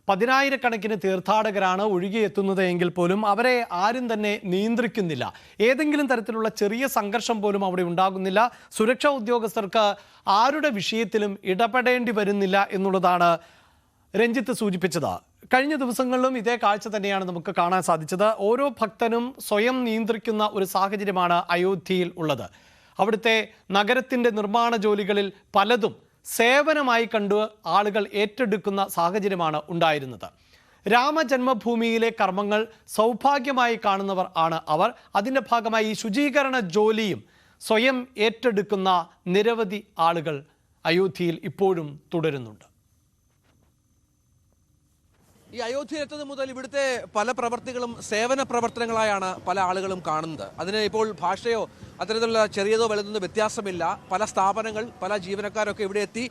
10,000-കണക്കിന് തീർത്ഥാടകരാണ് ഒഴുകിയെത്തുന്നത് എങ്കിൽ പോലും അവരെ ആരും തന്നെ നിയന്ത്രിക്കുന്നില്ല. ഏതെങ്കിലും തരത്തിലുള്ള ചെറിയ സംഘർഷം പോലും അവിടെ ഉണ്ടാകുന്നില്ല. സുരക്ഷാ ഉദ്യോഗസ്ഥർക്ക് ആരുടെ വിഷയത്തിലും ഇടപെടേണ്ടി വരുന്നില്ല എന്നുള്ളതാണ് രഞ്ജിത്ത് സൂചിപ്പിച്ചത്. കഴിഞ്ഞ ദിവസങ്ങളിലും ഇതേ കാഴ്ച തന്നെയാണ് നമുക്ക് കാണാൻ സാധിച്ചത്. ഓരോ ഭക്തനും സ്വയം നിയന്ത്രിക്കുന്ന ഒരു സാഹചര്യമാണ് അയോധ്യയിൽ ഉള്ളത്. അവിടുത്തെ നഗരത്തിൻ്റെ നിർമ്മാണ ജോലികളിൽ പലതും സേവനമായി കണ്ട് ആളുകൾ ഏറ്റെടുക്കുന്ന സാഹചര്യമാണ് ഉണ്ടായിരുന്നത്. രാമജന്മഭൂമിയിലെ കർമ്മങ്ങൾ സൗഭാഗ്യമായി കാണുന്നവർ ആണ് അവർ. അതിൻ്റെ ഭാഗമായി ഈ ശുചീകരണ ജോലിയും സ്വയം ഏറ്റെടുക്കുന്ന നിരവധി ആളുകൾ അയോധ്യയിൽ ഇപ്പോഴും തുടരുന്നുണ്ട്. ഈ അയോധ്യയിലെത്തുന്നത് മുതൽ ഇവിടുത്തെ പല പ്രവർത്തികളും സേവന പ്രവർത്തനങ്ങളായാണ് പല ആളുകളും കാണുന്നത്. അതിന് ഇപ്പോൾ ഭാഷയോ അത്തരത്തിലുള്ള ചെറിയതോ വലുതൊന്നും വ്യത്യാസമില്ല. പല സ്ഥാപനങ്ങൾ, പല ജീവനക്കാരൊക്കെ ഇവിടെ എത്തി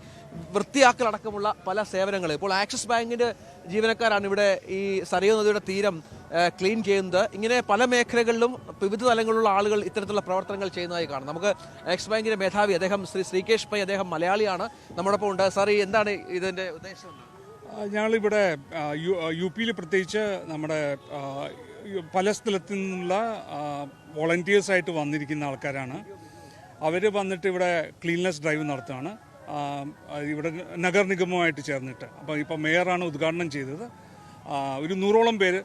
വൃത്തിയാക്കലടക്കമുള്ള പല സേവനങ്ങൾ. ഇപ്പോൾ ആക്സിസ് ബാങ്കിൻ്റെ ജീവനക്കാരാണ് ഇവിടെ ഈ സരയൂ നദിയുടെ തീരം ക്ലീൻ ചെയ്യുന്നത്. ഇങ്ങനെ പല മേഖലകളിലും വിവിധ തലങ്ങളിലുള്ള ആളുകൾ ഇത്തരത്തിലുള്ള പ്രവർത്തനങ്ങൾ ചെയ്യുന്നതായി കാണാം. നമുക്ക് ആക്സിസ് ബാങ്കിൻ്റെ മേധാവി അദ്ദേഹം ശ്രീകേഷ് പൈ, അദ്ദേഹം മലയാളിയാണ്, നമ്മോടൊപ്പം ഉണ്ട്. സാർ, ഈ എന്താണ് ഇതിൻ്റെ ഉദ്ദേശം? ഞങ്ങളിവിടെ യു പിയിൽ പ്രത്യേകിച്ച് നമ്മുടെ പല സ്ഥലത്തു നിന്നുള്ള വോളണ്ടിയേഴ്സായിട്ട് വന്നിരിക്കുന്ന ആൾക്കാരാണ്. അവർ വന്നിട്ട് ഇവിടെ ക്ലീൻനെസ് ഡ്രൈവ് നടത്തുകയാണ്, ഇവിടെ നഗർ നിഗമവുമായിട്ട് ചേർന്നിട്ട്. അപ്പോൾ ഇപ്പോൾ മേയറാണ് ഉദ്ഘാടനം ചെയ്തത്. ഒരു 100ഓളം പേര്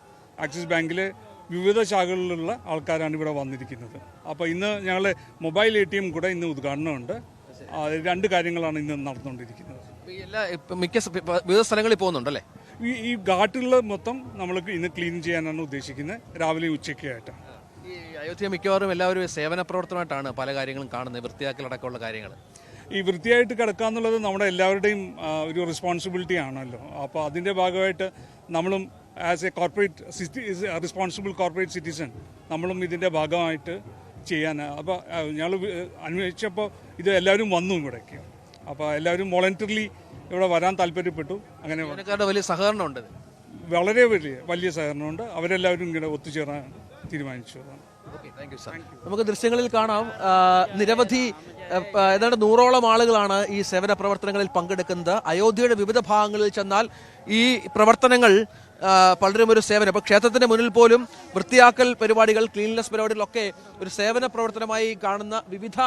ആക്സിസ് ബാങ്കിലെ വിവിധ ശാഖകളിലുള്ള ആൾക്കാരാണ് ഇവിടെ വന്നിരിക്കുന്നത്. അപ്പോൾ ഇന്ന് ഞങ്ങൾ മൊബൈൽ ATM കൂടെ ഇന്ന് ഉദ്ഘാടനമുണ്ട്. 2 കാര്യങ്ങളാണ് ഇന്ന് നടന്നുകൊണ്ടിരിക്കുന്നത്. വിവിധ സ്ഥലങ്ങളിൽ പോകുന്നുണ്ടല്ലേ? ഈ ഘാട്ടുകൾ മൊത്തം നമ്മൾ ഇന്ന് ക്ലീൻ ചെയ്യാനാണ് ഉദ്ദേശിക്കുന്നത്, രാവിലെ ഉച്ചയ്ക്കായിട്ട്. ഈ അയോധ്യ മിക്കവാറും എല്ലാവരും സേവന പ്രവർത്തനമായിട്ടാണ് പല കാര്യങ്ങളും കാണുന്നത്, വൃത്തിയാക്കലടക്കമുള്ള കാര്യങ്ങൾ. ഈ വൃത്തിയായിട്ട് കിടക്കുക എന്നുള്ളത് നമ്മുടെ എല്ലാവരുടെയും ഒരു റെസ്പോൺസിബിലിറ്റി ആണല്ലോ. അപ്പോൾ അതിൻ്റെ ഭാഗമായിട്ട് നമ്മളും as A responsible corporate citizen നമ്മളും ഇതിൻ്റെ ഭാഗമായിട്ട് ചെയ്യാൻ. അപ്പോൾ ഞങ്ങൾ അന്വേഷിച്ചപ്പോൾ ഇത് എല്ലാവരും വന്നു ഇവിടേക്ക്. അപ്പോൾ എല്ലാവരും വോളണ്ടറിലി ഇവിടെ വരാൻ താല്പര്യപ്പെട്ടു. അങ്ങനെ വലിയ സഹകരണമുണ്ട്, വളരെ വലിയ സഹകരണമുണ്ട്. അവരെല്ലാവരും ഇങ്ങനെ ഒത്തുചേരാൻ തീരുമാനിച്ചു. നമുക്ക് ദൃശ്യങ്ങളിൽ കാണാം, നിരവധി ഏതാണ്ട് 100ഓളം ആളുകളാണ് ഈ സേവന പ്രവർത്തനങ്ങളിൽ പങ്കെടുക്കുന്നത്. അയോധ്യയുടെ വിവിധ ഭാഗങ്ങളിൽ ചെന്നാൽ ഈ പ്രവർത്തനങ്ങൾ പലരും ഒരു സേവനം, ഇപ്പോൾ ക്ഷേത്രത്തിന്റെ മുന്നിൽ പോലും വൃത്തിയാക്കൽ പരിപാടികൾ, ക്ലീൻനെസ് പരിപാടികളൊക്കെ ഒരു സേവന പ്രവർത്തനമായി കാണുന്ന വിവിധ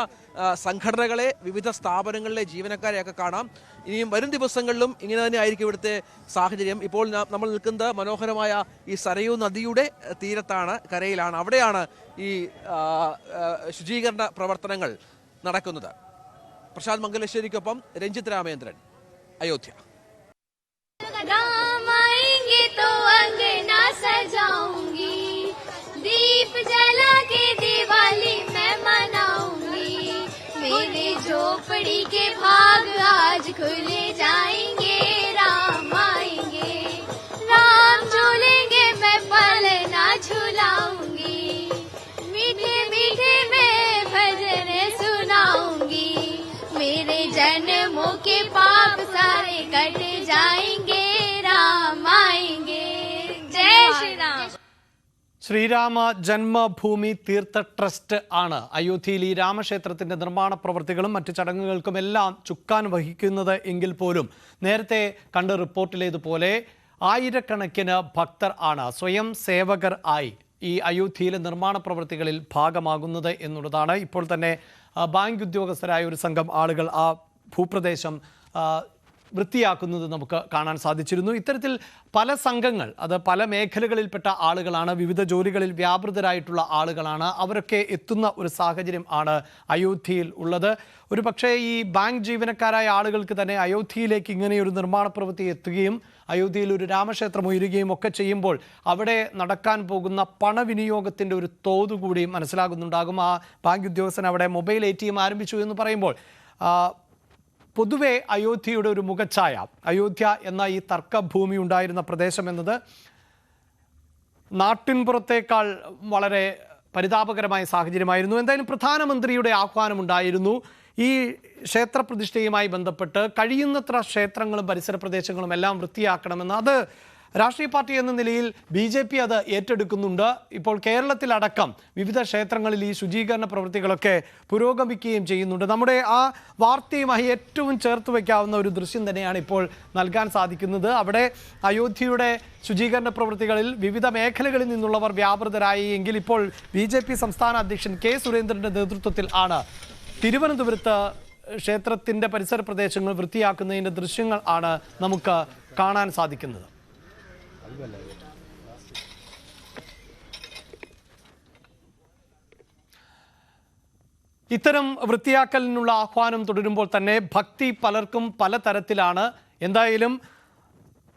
സംഘടനകളെ, വിവിധ സ്ഥാപനങ്ങളിലെ ജീവനക്കാരെയൊക്കെ കാണാം. ഇനിയും വരും ദിവസങ്ങളിലും ഇങ്ങനെ തന്നെ ആയിരിക്കും ഇവിടുത്തെ സാഹചര്യം. ഇപ്പോൾ നമ്മൾ നിൽക്കുന്നത് മനോഹരമായ ഈ സരയൂ നദിയുടെ തീരത്താണ്, കരയിലാണ്. അവിടെയാണ് ഈ ശുചീകരണ പ്രവർത്തനങ്ങൾ നടക്കുന്നത്. പ്രശാന്ത് മംഗലശ്ശേരിക്കൊപ്പം രഞ്ജിത്ത് രാമേന്ദ്രൻ, അയോധ്യ. तो अंगना सजाऊंगी, दीप जला के दिवाली मैं मनाऊंगी, मेरे झोपड़ी के भाग आज खुले जाएंगे, राम आएंगे, राम झूलेंगे, मैं पलना झुलाऊंगी, मीठे मीठे मैं भजन सुनाऊंगी, मेरे जन्मों के पाप सारे कट जाएंगे, राम आएंगे, जय श्री राम. ശ്രീരാമ ജന്മഭൂമി തീർത്ഥ ട്രസ്റ്റ് ആണ് അയോധ്യയിൽ ഈ രാമക്ഷേത്രത്തിന്റെ നിർമ്മാണ പ്രവൃത്തികളും മറ്റു ചടങ്ങുകൾക്കും എല്ലാം ചുക്കാൻ വഹിക്കുന്നത് എങ്കിൽ പോലും നേരത്തെ കണ്ട റിപ്പോർട്ടിലേതുപോലെ ആയിരക്കണക്കിന് ഭക്തർ ആണ് സ്വയം സേവകർ ആയി ഈ അയോധ്യയിലെ നിർമ്മാണ പ്രവൃത്തികളിൽ ഭാഗമാകുന്നത് എന്നുള്ളതാണ്. ഇപ്പോൾ തന്നെ ബാങ്ക് ഉദ്യോഗസ്ഥരായ ഒരു സംഘം ആളുകൾ ആ ഭൂപ്രദേശം വൃത്തിയാക്കുന്നത് നമുക്ക് കാണാൻ സാധിച്ചിരുന്നു. ഇത്തരത്തിൽ പല സംഘങ്ങൾ, അത് പല മേഖലകളിൽപ്പെട്ട ആളുകളാണ്, വിവിധ ജോലികളിൽ വ്യാപൃതരായിട്ടുള്ള ആളുകളാണ്. അവരൊക്കെ എത്തുന്ന ഒരു സാഹചര്യം ആണ് അയോധ്യയിൽ ഉള്ളത്. ഒരു പക്ഷേ ഈ ബാങ്ക് ജീവനക്കാരായ ആളുകൾക്ക് തന്നെ അയോധ്യയിലേക്ക് ഇങ്ങനെയൊരു നിർമ്മാണ പ്രവൃത്തി എത്തുകയും അയോധ്യയിൽ ഒരു രാമക്ഷേത്രം ഉയരുകയും ഒക്കെ ചെയ്യുമ്പോൾ അവിടെ നടക്കാൻ പോകുന്ന പണവിനിയോഗത്തിൻ്റെ ഒരു തോതുകൂടി മനസ്സിലാകുന്നുണ്ടാകും. ആ ബാങ്ക് ഉദ്യോഗസ്ഥൻ അവിടെ മൊബൈൽ ATM ആരംഭിച്ചു എന്ന് പറയുമ്പോൾ പൊതുവെ അയോധ്യയുടെ ഒരു മുഖച്ഛായ, അയോധ്യ എന്ന ഈ തർക്കഭൂമി ഉണ്ടായിരുന്ന പ്രദേശം എന്നത് നാട്ടിൻപുറത്തേക്കാൾ വളരെ പരിതാപകരമായ സാഹചര്യമായിരുന്നു. എന്തായാലും പ്രധാനമന്ത്രിയുടെ ആഹ്വാനമുണ്ടായിരുന്നു ഈ ക്ഷേത്രപ്രതിഷ്ഠയുമായി ബന്ധപ്പെട്ട് കഴിയുന്നത്ര ക്ഷേത്രങ്ങളും പരിസര പ്രദേശങ്ങളും എല്ലാം വൃത്തിയാക്കണമെന്ന്. അത് രാഷ്ട്രീയ പാർട്ടി എന്ന നിലയിൽ BJP അത് ഏറ്റെടുക്കുന്നുണ്ട്. ഇപ്പോൾ കേരളത്തിലടക്കം വിവിധ ക്ഷേത്രങ്ങളിൽ ഈ ശുചീകരണ പ്രവൃത്തികളൊക്കെ പുരോഗമിക്കുകയും ചെയ്യുന്നുണ്ട്. നമ്മുടെ ആ വാർത്തയുമായി ഏറ്റവും ചേർത്ത് വയ്ക്കാവുന്ന ഒരു ദൃശ്യം തന്നെയാണ് ഇപ്പോൾ നൽകാൻ സാധിക്കുന്നത്. അവിടെ അയോധ്യയുടെ ശുചീകരണ പ്രവൃത്തികളിൽ വിവിധ മേഖലകളിൽ നിന്നുള്ളവർ വ്യാപൃതരായി എങ്കിൽ ഇപ്പോൾ BJP സംസ്ഥാന അധ്യക്ഷൻ K. സുരേന്ദ്രന്റെ നേതൃത്വത്തിൽ ആണ് തിരുവനന്തപുരത്ത് ക്ഷേത്രത്തിന്റെ പരിസര പ്രദേശങ്ങൾ വൃത്തിയാക്കുന്നതിന്റെ ദൃശ്യങ്ങൾ ആണ് നമുക്ക് കാണാൻ സാധിക്കുന്നത്. ഇത്തരം വൃത്തിയാക്കലിനുള്ള ആഹ്വാനം തുടരുമ്പോൾ തന്നെ ഭക്തി പലർക്കും പലതരത്തിലാണ്. എന്തായാലും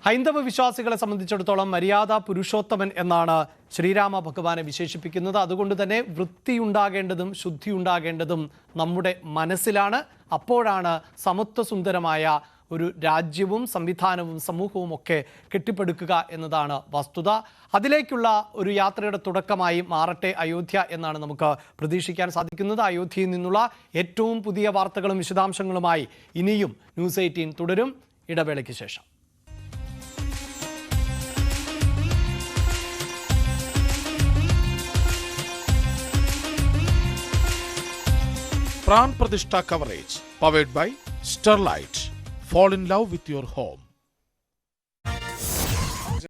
ഹൈന്ദവ വിശ്വാസികളെ സംബന്ധിച്ചിടത്തോളം മര്യാദ പുരുഷോത്തമൻ എന്നാണ് ശ്രീരാമ ഭഗവാനെ വിശേഷിപ്പിക്കുന്നത്. അതുകൊണ്ട് തന്നെ വൃത്തിയുണ്ടാകേണ്ടതും ശുദ്ധിയുണ്ടാകേണ്ടതും നമ്മുടെ മനസ്സിലാണ്. അപ്പോഴാണ് സമത്വസുന്ദരമായ ഒരു രാജ്യവും സംവിധാനവും സമൂഹവും ഒക്കെ കെട്ടിപ്പടുക്കുക എന്നതാണ് വസ്തുത. അതിലേക്കുള്ള ഒരു യാത്രയുടെ തുടക്കമായി മാറട്ടെ അയോധ്യ എന്നാണ് നമുക്ക് പ്രതീക്ഷിക്കാൻ സാധിക്കുന്നത്. അയോധ്യയിൽ നിന്നുള്ള ഏറ്റവും പുതിയ വാർത്തകളും വിശദാംശങ്ങളുമായി ഇനിയും ന്യൂസ് 18 തുടരും. ഇടവേളയ്ക്ക് ശേഷം Pran Pratishtha coverage powered by Sterlite. Fall in love with your home.